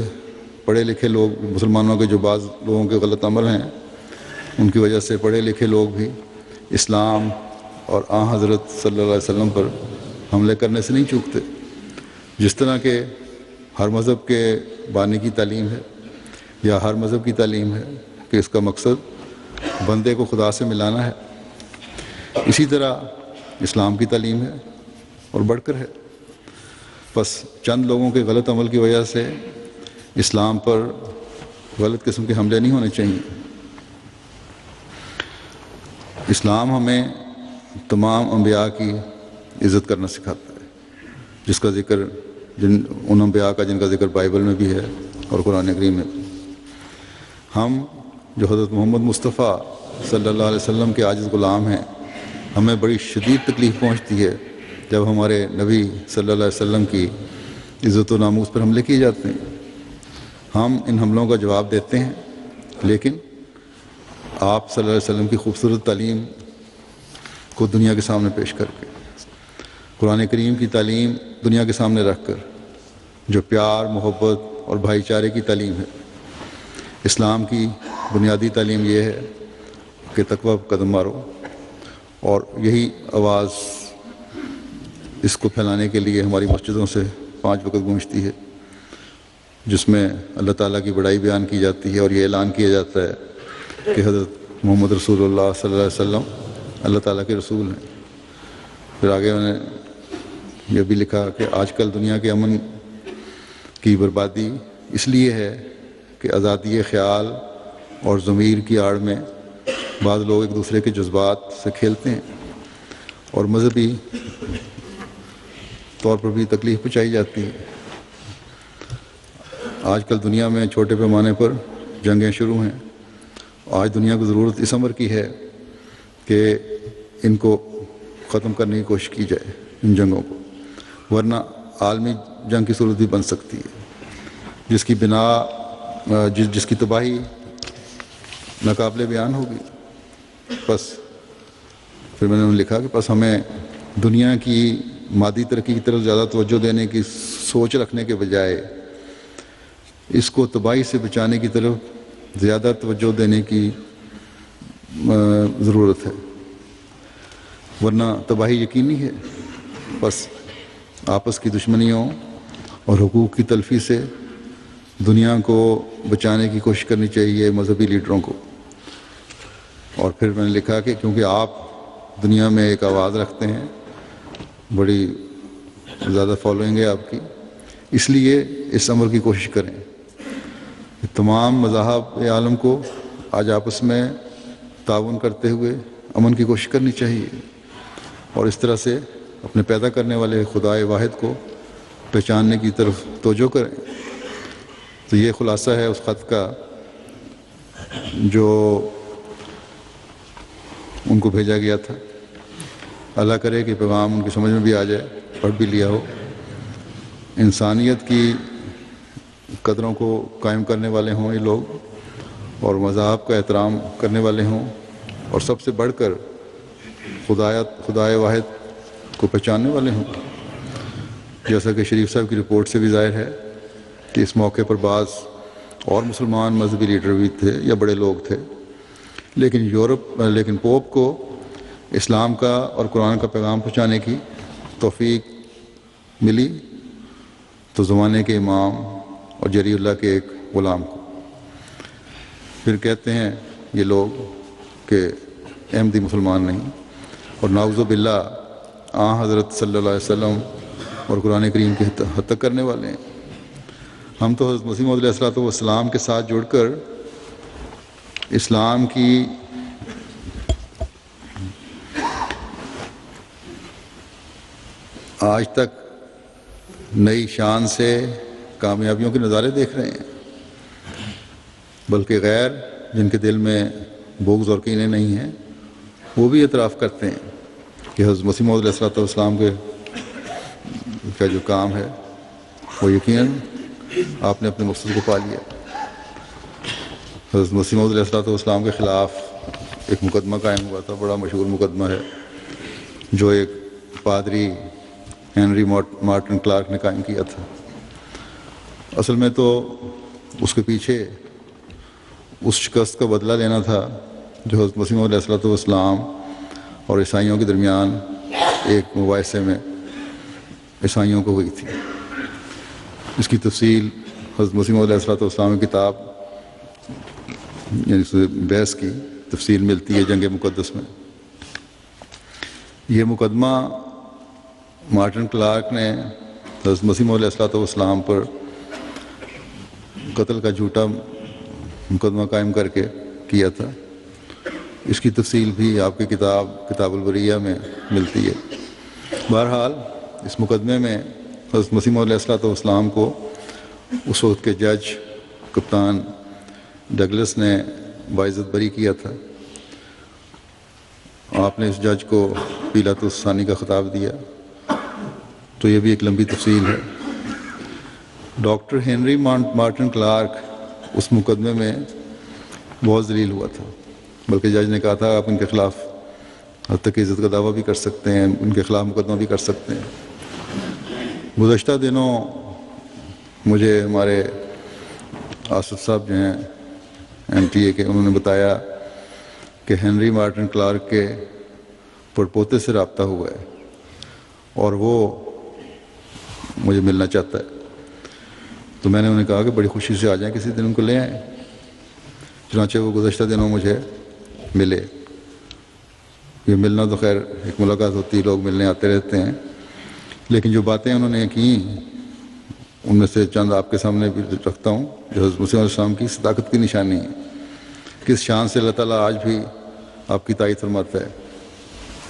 پڑھے لکھے لوگ، مسلمانوں کے جو بعض لوگوں کے غلط عمل ہیں ان کی وجہ سے پڑھے لکھے لوگ بھی اسلام اور حضرت صلی اللہ علیہ وسلم پر حملے کرنے سے نہیں چوکتے۔ جس طرح کہ ہر مذہب کے بانی کی تعلیم ہے یا ہر مذہب کی تعلیم ہے کہ اس کا مقصد بندے کو خدا سے ملانا ہے، اسی طرح اسلام کی تعلیم ہے اور بڑھ کر ہے۔ بس چند لوگوں کے غلط عمل کی وجہ سے اسلام پر غلط قسم کے حملے نہیں ہونے چاہیے۔ اسلام ہمیں تمام انبیاء کی عزت کرنا سکھاتا ہے، جس کا ذکر ان انبیاء کا جن کا ذکر بائبل میں بھی ہے اور قرآن کریم میں بھی۔ ہم جو حضرت محمد مصطفیٰ صلی اللہ علیہ وسلم کے عاجز غلام ہیں، ہمیں بڑی شدید تکلیف پہنچتی ہے جب ہمارے نبی صلی اللہ علیہ وسلم کی عزت و ناموس پر حملے کیے جاتے ہیں۔ ہم ان حملوں کا جواب دیتے ہیں، لیکن آپ صلی اللہ علیہ وسلم کی خوبصورت تعلیم کو دنیا کے سامنے پیش کر کے، قرآن کریم کی تعلیم دنیا کے سامنے رکھ کر، جو پیار، محبت اور بھائی چارے کی تعلیم ہے۔ اسلام کی بنیادی تعلیم یہ ہے کہ تقوی پر قدم مارو، اور یہی آواز اس کو پھیلانے کے لیے ہماری مسجدوں سے 5 وقت گونجتی ہے، جس میں اللہ تعالیٰ کی بڑائی بیان کی جاتی ہے اور یہ اعلان کیا جاتا ہے کہ حضرت محمد رسول اللہ صلی اللہ علیہ وسلم اللہ تعالیٰ کے رسول ہیں۔ پھر آگے میں نے یہ بھی لکھا کہ آج کل دنیا کے امن کی بربادی اس لیے ہے کہ آزادی خیال اور ضمیر کی آڑ میں بعض لوگ ایک دوسرے کے جذبات سے کھیلتے ہیں اور مذہبی طور پر بھی تکلیف پہنچائی جاتی ہے۔ آج کل دنیا میں چھوٹے پیمانے پر جنگیں شروع ہیں۔ آج دنیا کو ضرورت اس امر کی ہے کہ ان کو ختم کرنے کی کوشش کی جائے، ان جنگوں کو، ورنہ عالمی جنگ کی صورت بھی بن سکتی ہے، جس کی بنا جس کی تباہی ناقابل بیان ہوگی۔ بس پھر میں نے لکھا کہ بس ہمیں دنیا کی مادی ترقی کی طرف زیادہ توجہ دینے کی سوچ رکھنے کے بجائے اس کو تباہی سے بچانے کی طرف زیادہ توجہ دینے کی ضرورت ہے، ورنہ تباہی یقینی ہے۔ بس آپس کی دشمنیوں اور حقوق کی تلفی سے دنیا کو بچانے کی کوشش کرنی چاہیے مذہبی لیڈروں کو۔ اور پھر میں نے لکھا کہ کیونکہ آپ دنیا میں ایک آواز رکھتے ہیں، بڑی زیادہ فالوئنگ ہے آپ کی، اس لیے اس امر کی کوشش کریں کہ تمام مذاہب عالم کو آج آپس میں تعاون کرتے ہوئے امن کی کوشش کرنی چاہیے، اور اس طرح سے اپنے پیدا کرنے والے خدائے واحد کو پہچاننے کی طرف توجہ کریں۔ تو یہ خلاصہ ہے اس خط کا جو ان کو بھیجا گیا تھا۔ اللہ کرے کہ پیغام ان کی سمجھ میں بھی آ جائے، پڑھ بھی لیا ہو۔ انسانیت کی قدروں کو قائم کرنے والے ہوں یہ لوگ، اور مذاہب کا احترام کرنے والے ہوں، اور سب سے بڑھ کر خدائے واحد کو پہچاننے والے ہوں۔ جیسا کہ شریف صاحب کی رپورٹ سے بھی ظاہر ہے کہ اس موقع پر بعض اور مسلمان مذہبی لیڈر بھی تھے یا بڑے لوگ تھے، لیکن پوپ کو اسلام کا اور قرآن کا پیغام پہنچانے کی توفیق ملی تو زمانے کے امام اور جری اللہ کے ایک غلام کو۔ پھر کہتے ہیں یہ لوگ کہ احمدی مسلمان نہیں، اور نعوذ باللہ حضرت صلی اللہ علیہ وسلم اور قرآن کریم کی حد تک کرنے والے ہیں۔ ہم تو حضرت مسیح موعود علیہ الصلوۃ والسلام کے ساتھ جڑ کر اسلام کی آج تک نئی شان سے کامیابیوں کے نظارے دیکھ رہے ہیں، بلکہ غیر جن کے دل میں بغض اور کینے نہیں ہیں وہ بھی اعتراف کرتے ہیں کہ حضرت مسیح موعود علیہ الصلوۃ والسلام کا جو کام ہے وہ یقیناً آپ نے اپنے مقصد کو پا لیا۔ حضرت مسیح موعود علیہ الصلوۃ والسلام کے خلاف ایک مقدمہ قائم ہوا تھا، بڑا مشہور مقدمہ ہے، جو ایک پادری ہنری مارٹن کلارک نے قائم کیا تھا۔ اصل میں تو اس کے پیچھے اس شکست کا بدلہ لینا تھا جو حضرت مسیح موعود علیہ الصلوۃ والسلام اور عیسائیوں کے درمیان ایک مباحثے میں عیسائیوں کو ہوئی تھی۔ اس کی تفصیل حضرت مسیح موعود علیہ الصلوۃ والسلام کی کتاب یعنی بحث کی تفصیل ملتی ہے جنگ مقدس میں۔ یہ مقدمہ مارٹن کلارک نے حضرت مسیح موعود علیہ الصلوۃ والسلام پر قتل کا جھوٹا مقدمہ قائم کر کے کیا تھا۔ اس کی تفصیل بھی آپ کی کتاب البریہ میں ملتی ہے۔ بہرحال اس مقدمے میں حضرت مسیح موعود علیہ الصلوۃ والسلام کو اس وقت کے جج کپتان ڈگلس نے باعزت بری کیا تھا۔ آپ نے اس جج کو پیلاطس ثانی کا خطاب دیا، تو یہ بھی ایک لمبی تفصیل ہے۔ ڈاکٹر ہنری مارٹن کلارک اس مقدمے میں بہت ذلیل ہوا تھا، بلکہ جج نے کہا تھا آپ ان کے خلاف حتی کہ عزت کا دعویٰ بھی کر سکتے ہیں، ان کے خلاف مقدمہ بھی کر سکتے ہیں۔ گزشتہ دنوں مجھے ہمارے آصف صاحب جو ہیں MTA کے، انہوں نے بتایا کہ ہنری مارٹن کلارک کے پڑپوتے سے رابطہ ہوا ہے اور وہ مجھے ملنا چاہتا ہے۔ تو میں نے انہیں کہا کہ بڑی خوشی سے آ جائیں، کسی دن ان کو لے آئیں۔ چنانچہ وہ گزشتہ دنوں مجھے ملے۔ یہ ملنا تو خیر ایک ملاقات ہوتی ہے، لوگ ملنے آتے رہتے ہیں، لیکن جو باتیں انہوں نے کی ان میں سے چند آپ کے سامنے بھی رکھتا ہوں جو حضرت مسیح علیہ السلام کی صداقت کی نشانی ہے، کس شان سے اللہ تعالیٰ آج بھی آپ کی تائید فرماتا ہے۔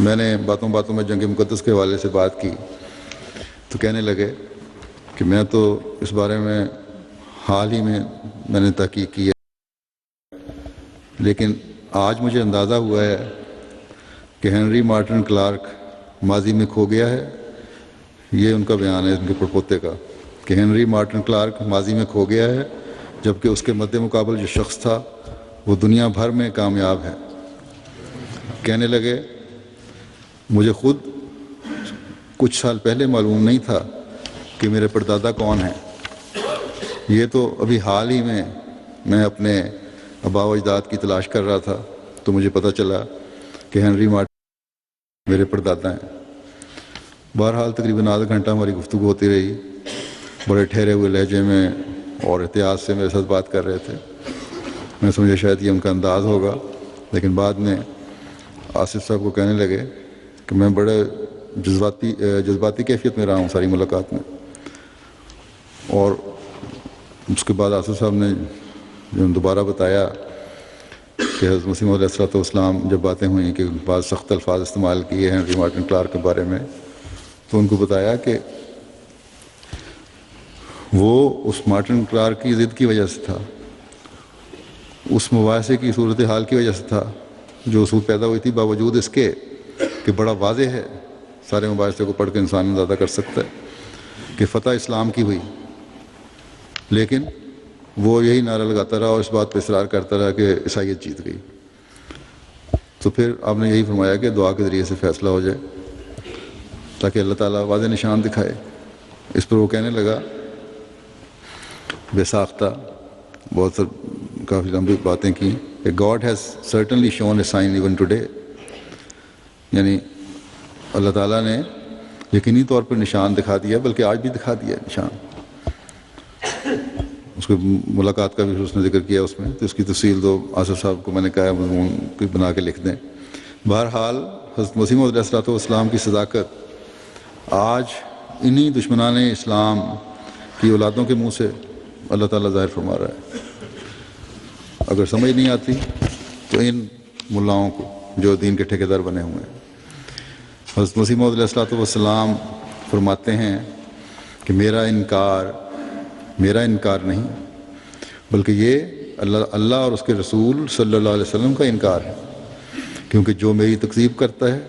میں نے باتوں باتوں میں جنگ مقدس کے حوالے سے بات کی تو کہنے لگے کہ میں تو اس بارے میں حال ہی میں نے تحقیق کی ہے، لیکن آج مجھے اندازہ ہوا ہے کہ ہنری مارٹن کلارک ماضی میں کھو گیا ہے۔ یہ ان کا بیان ہے ان کے پڑپوتے کا کہ ہنری مارٹن کلارک ماضی میں کھو گیا ہے، جبکہ اس کے مد مقابل جو شخص تھا وہ دنیا بھر میں کامیاب ہے۔ کہنے لگے مجھے خود کچھ سال پہلے معلوم نہیں تھا کہ میرے پردادا کون ہیں، یہ تو ابھی حال ہی میں اپنے آباء و اجداد کی تلاش کر رہا تھا تو مجھے پتہ چلا کہ ہنری مارٹن میرے پردادا ہیں۔ بہرحال تقریباً آدھا گھنٹہ ہماری گفتگو ہوتی رہی، بڑے ٹھہرے ہوئے لہجے میں اور احتیاط سے میرے ساتھ بات کر رہے تھے۔ میں سمجھا شاید یہ ان کا انداز ہوگا، لیکن بعد میں آصف صاحب کو کہنے لگے کہ میں بڑے جذباتی کیفیت میں رہا ہوں ساری ملاقات میں۔ اور اس کے بعد آصف صاحب نے جو دوبارہ بتایا کہ حضرت مسیح علیہ الصلوۃ والسلام جب باتیں ہوئیں کہ بعض سخت الفاظ استعمال کیے ہیں ہنری مارٹن کلارک کے بارے میں، تو ان کو بتایا کہ وہ اس مارٹن کلارک کی ضد کی وجہ سے تھا، اس مباحثے کی صورتحال کی وجہ سے تھا جو اصول پیدا ہوئی تھی، باوجود اس کے کہ بڑا واضح ہے، سارے مباحثے کو پڑھ کے انسان اندازہ کر سکتا ہے کہ فتح اسلام کی ہوئی، لیکن وہ یہی نعرہ لگاتا رہا اور اس بات پہ اصرار کرتا رہا کہ عیسائیت جیت گئی۔ تو پھر آپ نے یہی فرمایا کہ دعا کے ذریعے سے فیصلہ ہو جائے تاکہ اللہ تعالیٰ واضح نشان دکھائے۔ اس پر وہ کہنے لگا بے ساختہ بہت کافی لمبی باتیں کی کہ God has certainly shown a sign even today, یعنی اللہ تعالیٰ نے یقینی طور پر نشان دکھا دیا، بلکہ آج بھی دکھا دیا نشان۔ اس کو ملاقات کا بھی اس نے ذکر کیا اس میں، تو اس کی تفصیل تو آصف صاحب کو میں نے کہا مضمون کوئی بنا کے لکھ دیں۔ بہرحال حضرت مسیح موعود علیہ السلام کی صداقت آج انہی دشمنان اسلام کی اولادوں کے منہ سے اللہ تعالیٰ ظاہر فرما رہا ہے۔ اگر سمجھ نہیں آتی تو ان ملاؤں کو جو دین کے ٹھیکیدار بنے ہوئے ہیں۔ حضرت مسیح موعود علیہ السلام فرماتے ہیں کہ میرا انکار نہیں، بلکہ یہ اللہ اور اس کے رسول صلی اللہ علیہ وسلم کا انکار ہے، کیونکہ جو میری تکذیب کرتا ہے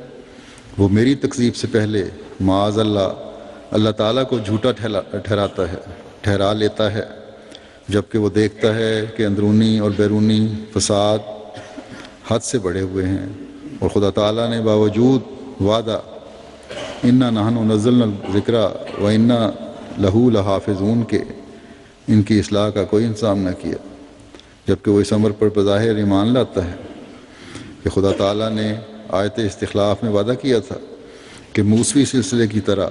وہ میری تکذیب سے پہلے معاذ اللہ تعالیٰ کو جھوٹا ٹھہرا لیتا ہے، جبکہ وہ دیکھتا ہے کہ اندرونی اور بیرونی فساد حد سے بڑھے ہوئے ہیں، اور خدا تعالیٰ نے باوجود وعدہ انا نحن نزلنا الذکر و انا لہو لحافظون کے ان کی اصلاح کا کوئی انتظام نہ کیا، جبکہ وہ اس امر پر بظاہر ایمان لاتا ہے کہ خدا تعالیٰ نے آیت استخلاف میں وعدہ کیا تھا کہ موسوی سلسلے کی طرح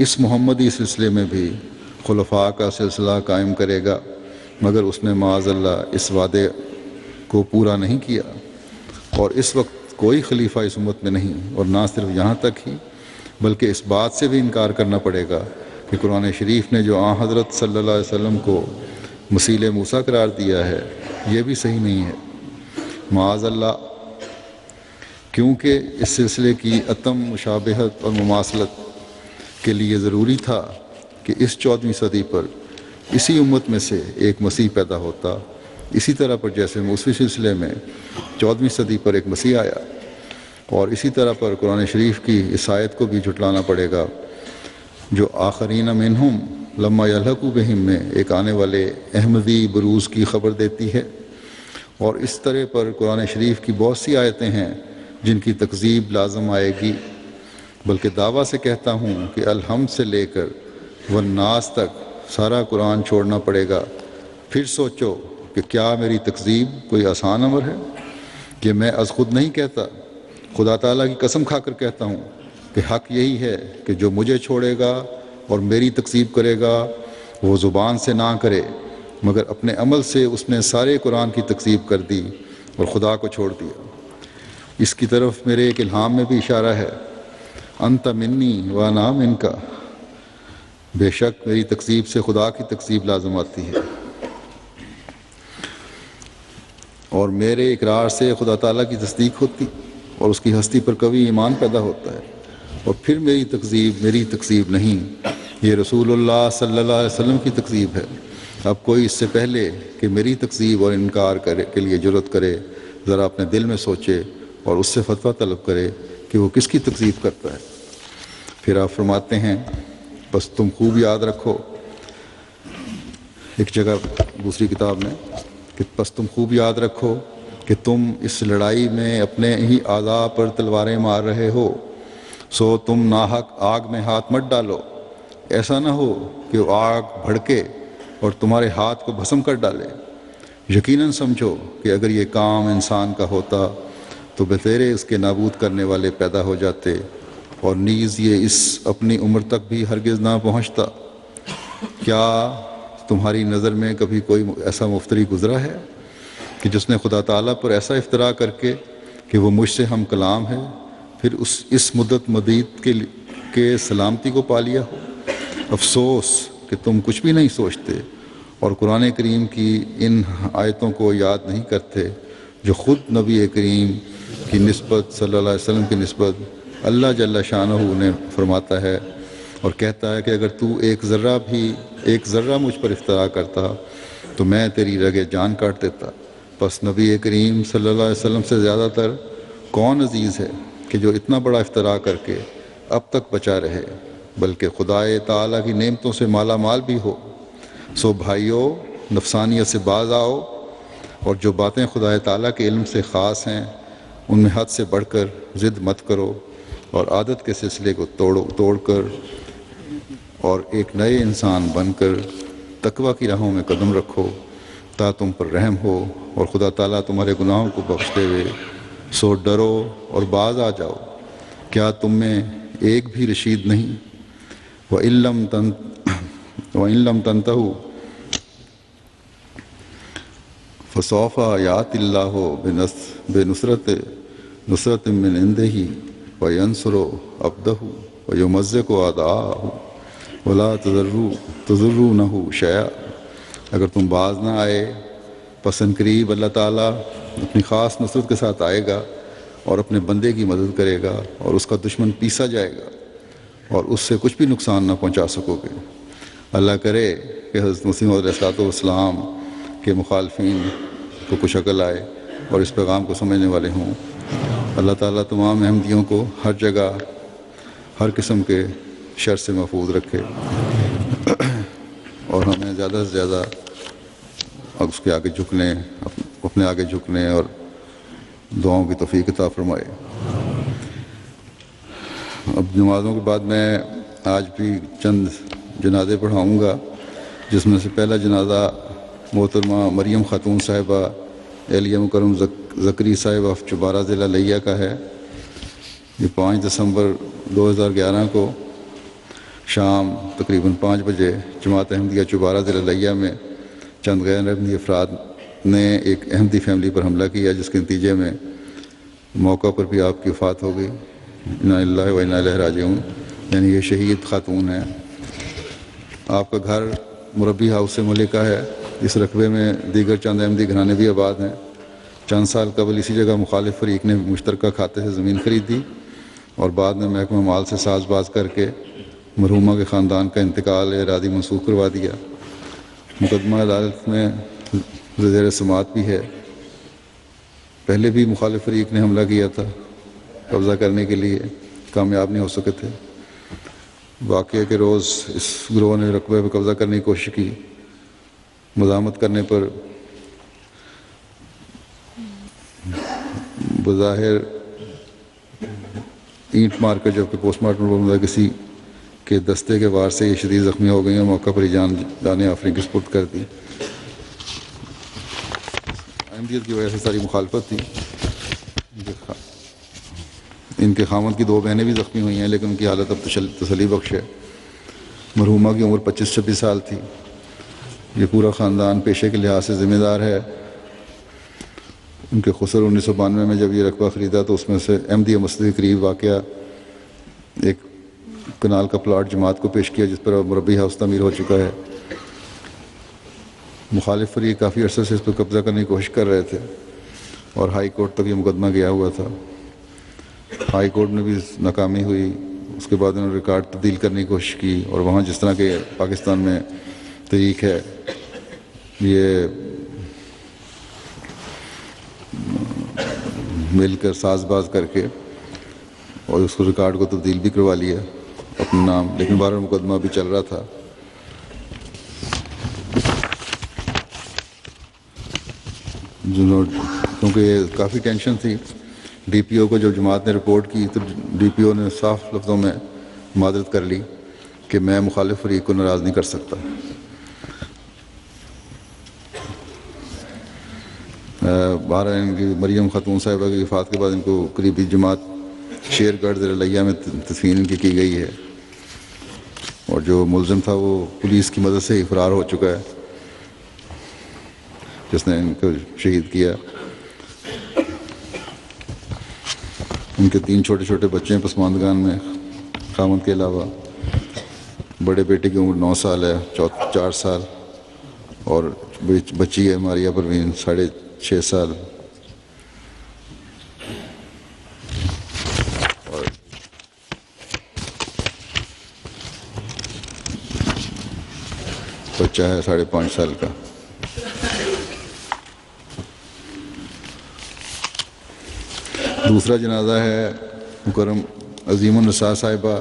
اس محمدی سلسلے میں بھی خلفاء کا سلسلہ قائم کرے گا، مگر اس نے معاذ اللہ اس وعدے کو پورا نہیں کیا، اور اس وقت کوئی خلیفہ اس امت میں نہیں، اور نہ صرف یہاں تک ہی بلکہ اس بات سے بھی انکار کرنا پڑے گا کہ قرآن شریف نے جو آن حضرت صلی اللہ علیہ وسلم کو مثیل موسیٰ قرار دیا ہے یہ بھی صحیح نہیں ہے معاذ اللہ، کیونکہ اس سلسلے کی عدم مشابہت اور مماثلت کے لیے ضروری تھا کہ اس 14ویں صدی پر اسی امت میں سے ایک مسیح پیدا ہوتا، اسی طرح پر جیسے موسوی سلسلے میں 14ویں صدی پر ایک مسیح آیا، اور اسی طرح پر قرآن شریف کی اس آیت کو بھی جھٹلانا پڑے گا جو آخرین منہم لما یلحقوا بہم میں ایک آنے والے احمدی بروز کی خبر دیتی ہے۔ اور اس طرح پر قرآن شریف کی بہت سی آیتیں ہیں جن کی تکذیب لازم آئے گی، بلکہ دعویٰ سے کہتا ہوں کہ الحمد سے لے کر والناس تک سارا قرآن چھوڑنا پڑے گا۔ پھر سوچو کہ کیا میری تکذیب کوئی آسان امر ہے؟ کہ میں از خود نہیں کہتا، خدا تعالیٰ کی قسم کھا کر کہتا ہوں کہ حق یہی ہے کہ جو مجھے چھوڑے گا اور میری تکذیب کرے گا وہ زبان سے نہ کرے مگر اپنے عمل سے اس نے سارے قرآن کی تکذیب کر دی اور خدا کو چھوڑ دیا۔ اس کی طرف میرے ایک الہام میں بھی اشارہ ہے، انت منی وانا منکا، بے شک میری تکذیب سے خدا کی تکذیب لازم آتی ہے، اور میرے اقرار سے خدا تعالیٰ کی تصدیق ہوتی اور اس کی ہستی پر قوی ایمان پیدا ہوتا ہے، اور پھر میری تکذیب نہیں، یہ رسول اللہ صلی اللہ علیہ وسلم کی تکذیب ہے۔ اب کوئی اس سے پہلے کہ میری تکذیب اور انکار کے لیے جرأت کرے ذرا اپنے دل میں سوچے اور اس سے فتویٰ طلب کرے کہ وہ کس کی تکذیب کرتا ہے۔ پھر آپ فرماتے ہیں بس تم خوب یاد رکھو، ایک جگہ دوسری کتاب میں کہ بس تم خوب یاد رکھو کہ تم اس لڑائی میں اپنے ہی اعضاء پر تلواریں مار رہے ہو، سو تم ناحق آگ میں ہاتھ مت ڈالو، ایسا نہ ہو کہ وہ آگ بھڑکے اور تمہارے ہاتھ کو بھسم کر ڈالے۔ یقیناً سمجھو کہ اگر یہ کام انسان کا ہوتا تو بتیرے اس کے نابود کرنے والے پیدا ہو جاتے، اور نیز یہ اس اپنی عمر تک بھی ہرگز نہ پہنچتا۔ کیا تمہاری نظر میں کبھی کوئی ایسا مفتری گزرا ہے کہ جس نے خدا تعالیٰ پر ایسا افتراء کر کے کہ وہ مجھ سے ہم کلام ہے پھر اس مدت مدید کے سلامتی کو پا لیا ہو؟ افسوس کہ تم کچھ بھی نہیں سوچتے اور قرآن کریم کی ان آیتوں کو یاد نہیں کرتے جو خود نبی کریم کی نسبت صلی اللہ علیہ وسلم کی نسبت اللہ جل شانہ نے فرماتا ہے اور کہتا ہے کہ اگر تو ایک ذرہ مجھ پر افتراء کرتا تو میں تیری رگے جان کاٹ دیتا۔ پس نبی کریم صلی اللہ علیہ وسلم سے زیادہ تر کون عزیز ہے کہ جو اتنا بڑا افتراء کر کے اب تک بچا رہے بلکہ خدائے تعالیٰ کی نعمتوں سے مالا مال بھی ہو۔ سو بھائیو، نفسانیت سے باز آؤ اور جو باتیں خدائے تعالیٰ کے علم سے خاص ہیں ان میں حد سے بڑھ کر ضد مت کرو، اور عادت کے سلسلے کو توڑ کر اور ایک نئے انسان بن کر تقوی کی راہوں میں قدم رکھو تا تم پر رحم ہو اور خدا تعالیٰ تمہارے گناہوں کو بخشتے ہوئے سو ڈرو اور باز آ جاؤ. کیا تم میں ایک بھی رشید نہیں؟ وَإِن لَّمْ تَنْتَهُوا فَسَوْفَ يَأْتِي اللَّهُ بِنُصْرَةٍ مِّنْ عِندِهِ وَيَنصُرُ عَبْدَهُ وَيُمَزِّقُ أَعْدَاءَهُ وَلَا تَضُرُّونَهُ شَيْئًا. اگر تم باز نہ آئے پس ان قریب اللہ تعالیٰ اپنی خاص نصرت کے ساتھ آئے گا اور اپنے بندے کی مدد کرے گا اور اس کا دشمن پیسا جائے گا اور اس سے کچھ بھی نقصان نہ پہنچا سکو گے. اللہ کرے کہ حضرت مسیح علیہ السلام کے مخالفین کو کچھ عقل آئے اور اس پیغام کو سمجھنے والے ہوں. اللہ تعالیٰ تمام احمدیوں کو ہر جگہ ہر قسم کے شر سے محفوظ رکھے اور ہمیں زیادہ سے زیادہ اس کے آگے جھکنے اپنے آگے جھکنے اور دعاؤں کی توفیق عطا فرمائے. اب نمازوں کے بعد میں آج بھی چند جنازے پڑھاؤں گا، جس میں سے پہلا جنازہ محترمہ مریم خاتون صاحبہ اہلیہ مکرم زکری صاحبہ چبارہ ضلع لیا کا ہے. یہ 5 دسمبر 2011 کو شام تقریباً 5 بجے جماعت احمدیہ چبارہ ضلع لیا میں چند غیر احمدی افراد نے ایک احمدی فیملی پر حملہ کیا، جس کے نتیجے میں موقع پر بھی آپ کی وفات ہو گئی. انا للہ و انا الیہ راجعون. یعنی یہ شہید خاتون ہیں. آپ کا گھر مربی ہاؤس سے ملکہ ہے. اس رقبے میں دیگر چند احمدی گھرانے بھی آباد ہیں. چند سال قبل اسی جگہ مخالف فریق نے مشترکہ کھاتے سے زمین خریدی اور بعد میں محکمہ مال سے ساز باز کر کے مرحومہ کے خاندان کا انتقال ارادی منسوخ کروا دیا. مقدمہ عدالت میں زیر سماعت بھی ہے. پہلے بھی مخالف فریق نے حملہ کیا تھا قبضہ کرنے کے لیے، کامیاب نہیں ہو سکے تھے. واقعے کے روز اس گروہ نے رقبے پہ قبضہ کرنے کی کوشش کی. مزاحمت کرنے پر بظاہر اینٹ مار کر جبکہ پوسٹ مارٹم رپورٹ کسی کے دستے کے وار سے یہ شدید زخمی ہو گئی اور موقع پر ہی جان آفرین کی سپرد کر دی. احمدیت کی وجہ سے ساری مخالفت تھی. ان کے خامد کی 2 بہنیں بھی زخمی ہوئی ہیں، لیکن ان کی حالت اب تسلی بخش ہے. مرحومہ کی عمر 25-26 سال تھی. یہ پورا خاندان پیشے کے لحاظ سے ذمہ دار ہے. ان کے خسر 1992 میں جب یہ رقبہ خریدا تو اس میں سے احمدیہ مسجد کے قریب واقعہ ایک کنال کا پلاٹ جماعت کو پیش کیا، جس پر مربی ہاؤس تعمیر ہو چکا ہے. مخالف فریق کافی عرصے سے اس پر قبضہ کرنے کی کوشش کر رہے تھے اور ہائی کورٹ تک یہ مقدمہ گیا ہوا تھا. ہائی کورٹ میں بھی ناکامی ہوئی. اس کے بعد انہوں نے ریکارڈ تبدیل کرنے کی کوشش کی اور وہاں جس طرح کے پاکستان میں طریق ہے یہ مل کر ساز باز کر کے اور اس کو ریکارڈ کو تبدیل بھی کروا لیا اپنے نام، لیکن بہرحال مقدمہ بھی چل رہا تھا. کیونکہ کافی ٹینشن تھی. ڈی پی او کو جب جماعت نے رپورٹ کی تو ڈی پی او نے صاف لفظوں میں معذرت کر لی کہ میں مخالف فریق کو ناراض نہیں کر سکتا. بہرحال ان کی مریم خاتون صاحبہ کی وفات کے بعد ان کو قریبی جماعت شیر گڑھ ضلع لیا میں تدفین ان کی گئی ہے اور جو ملزم تھا وہ پولیس کی مدد سے ہی فرار ہو چکا ہے جس نے ان کو شہید کیا. ان کے 3 چھوٹے چھوٹے بچے ہیں پسماندگان میں خامد کے علاوہ. بڑے بیٹے کی عمر 9 سال ہے، 4 سال، اور بچی ہے ماریہ پروین 6.5 سال. اور بچہ ہے 5.5 سال کا. دوسرا جنازہ ہے مکرم عظیم النساء صاحبہ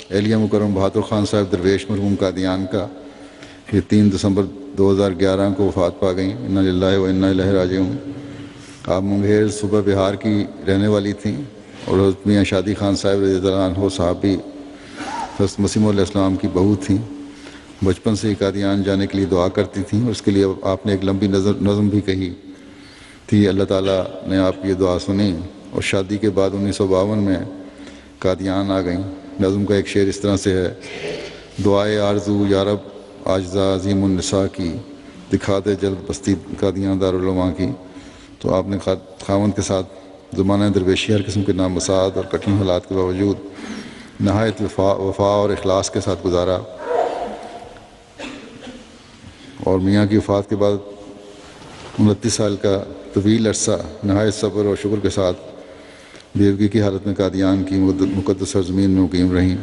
اہلیہ مکرم بہادر خان صاحب درویش مرحوم قادیان کا. یہ 3 دسمبر 2011 کو وفات پا گئیں. انا للہ و انا الیہ راجعون. آپ منگیر صوبہ بہار کی رہنے والی تھیں اور حضرت میاں شادی خان صاحب رضی اللہ عنہ صحابی حضرت مسیح علیہ السلام کی بہو تھیں، بچپن سے ہی قادیان جانے کے لیے دعا کرتی تھیں، اور اس کے لیے آپ نے ایک لمبی نظم بھی کہی تھی۔ اللہ تعالیٰ نے آپ کی یہ دعا سنی، اور شادی کے بعد 1952 میں قادیان آ گئیں۔ نظم کا ایک شعر اس طرح سے ہے: دعائے آرزو یا رب عاجزہ عظیم النساء کی، دکھا دے جلد بستی قادیان دارالعلماء کی۔ تو آپ نے خاوند کے ساتھ زمانہ درویشی ہر قسم کے نامساعد اور کٹھن حالات کے باوجود نہایت وفا اور اخلاص کے ساتھ گزارا، اور میاں کی وفات کے بعد 29 سال کا طویل عرصہ نہایت صبر اور شکر کے ساتھ بیوگی کی حالت میں قادیان کی مقدس سرزمین میں مقیم رہیں۔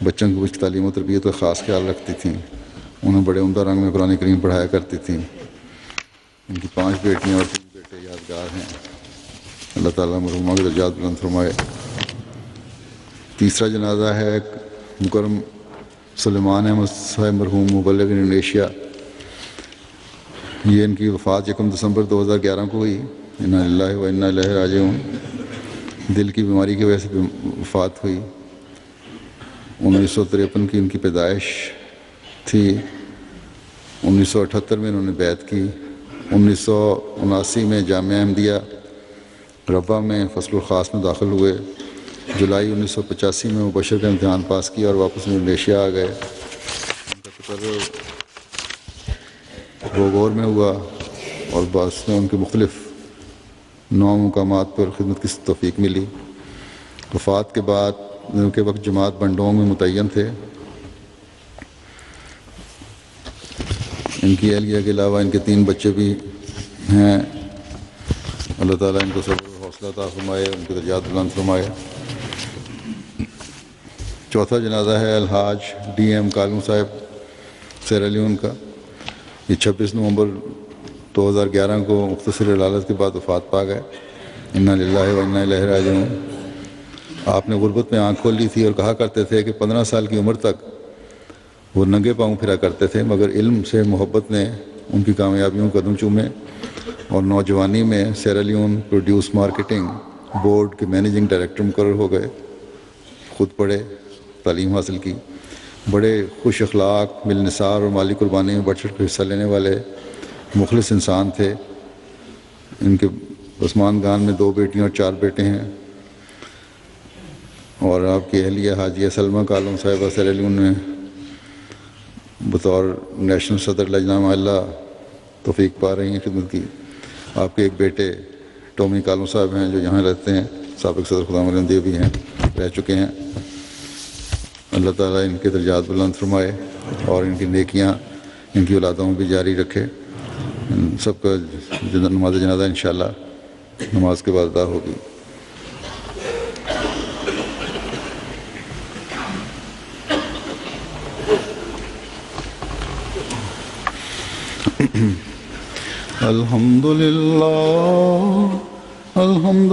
بچوں کی کچھ تعلیم و تربیت کا خاص خیال رکھتی تھیں، انہیں بڑے عمدہ رنگ میں قرآن کریم پڑھایا کرتی تھیں۔ ان کی 5 بیٹیاں اور 3 بیٹے یادگار ہیں۔ اللہ تعالیٰ مرحومہ کے درجات بلند فرمائے۔ تیسرا جنازہ ہے مکرم سلیمان احمد صاحب مرحوم، مبلغ انڈونیشیا۔ یہ ان کی وفات 1 دسمبر 2011 کو ہوئی۔ انا للہ و انا الیہ راجعون۔ دل کی بیماری کی وجہ سے وفات ہوئی۔ 1953 کی ان کی پیدائش تھی۔ 1978 میں انہوں نے بیعت کی۔ 1979 میں جامعہ احمدیہ ربا میں فصل الخاص میں داخل ہوئے۔ جولائی 1985 میں مبشر کا امتحان پاس کیا اور واپس انڈونیشیا آ گئے۔ ان کا تقرر بوگور میں ہوا، اور بعد میں ان کے مختلف 9 مقامات پر خدمت کی توفیق ملی۔ وفات کے بعد کے وقت جماعت بنڈونگ میں متعین تھے۔ ان کی اہلیہ کے علاوہ ان کے 3 بچے بھی ہیں۔ اللہ تعالیٰ ان کو صبر و حوصلہ عطا فرمائے، ان کے درجات بلند فرمائے۔ چوتھا جنازہ ہے الحاج ڈی ایم کالوں صاحب سیرا لیون کا۔ یہ 26 نومبر 2011 کو مختصر علالت کے بعد وفات پا گئے۔ انا للہ و انا الیہ راجعون۔ آپ نے غربت میں آنکھ کھول لی تھی اور کہا کرتے تھے کہ 15 سال کی عمر تک وہ ننگے پاؤں پھرا کرتے تھے، مگر علم سے محبت نے ان کی کامیابیوں قدم چومے، اور نوجوانی میں سیرا لیون پروڈیوس مارکیٹنگ بورڈ کے مینیجنگ ڈائریکٹر مقرر ہو گئے۔ خود پڑھے، تعلیم حاصل کی، بڑے خوش اخلاق، ملنسار اور مالی قربانی میں بڑھ چڑھ کر حصہ لینے والے مخلص انسان تھے۔ ان کے عثمان خان میں 2 بیٹیاں اور 4 بیٹے ہیں، اور آپ کی اہلیہ حاجیہ سلمہ کالوں صاحبہ سیرا لیون میں بطور نیشنل صدر لجنہ معلّہ توفیق پا رہی ہیں خدمت کی۔ آپ کے ایک بیٹے ٹومی کالوں صاحب ہیں جو یہاں رہتے ہیں، سابق صدر خدا مرندی بھی ہیں، رہ چکے ہیں۔ اللہ تعالیٰ ان کے درجات بلند فرمائے اور ان کی نیکیاں ان کی اولادوں میں بھی جاری رکھے۔ سب کا نماز جنازہ انشاءاللہ نماز کے بعد ادا ہوگی۔ الحمد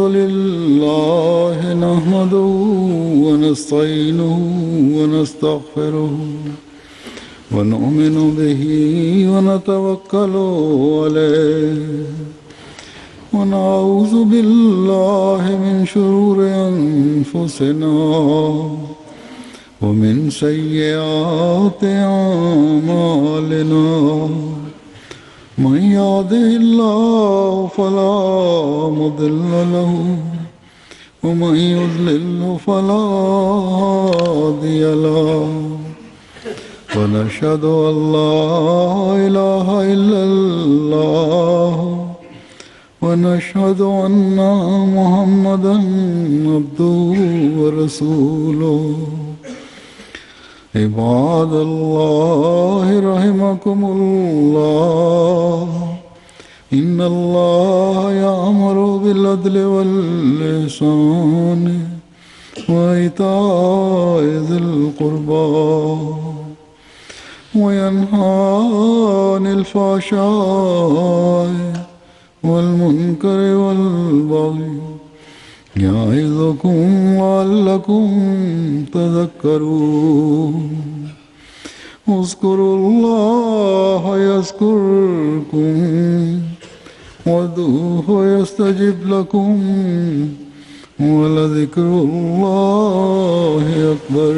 للہ نحمده ونستعینه ونستغفره ونؤمن به ونتوکل علیہ ونعوذ باللہ من شرور انفسنا ومن سیئات اعمالنا من يهده الله فلا مضل له ومن يضلل فلا هادي له ونشهد أن لا إله إلا الله ونشهد أن محمدا عبده ورسوله عباد اللہ رحمکم اللہ ان اللہ یأمر بالعدل والإحسان وإیتاء ذی القربى وینہی عن الفحشاء والمنکر والبغی یعظکم لعلکم تذکرون اذکروا اللہ یذکرکم وادعوہ یستجب لکم ولذكر الله أكبر.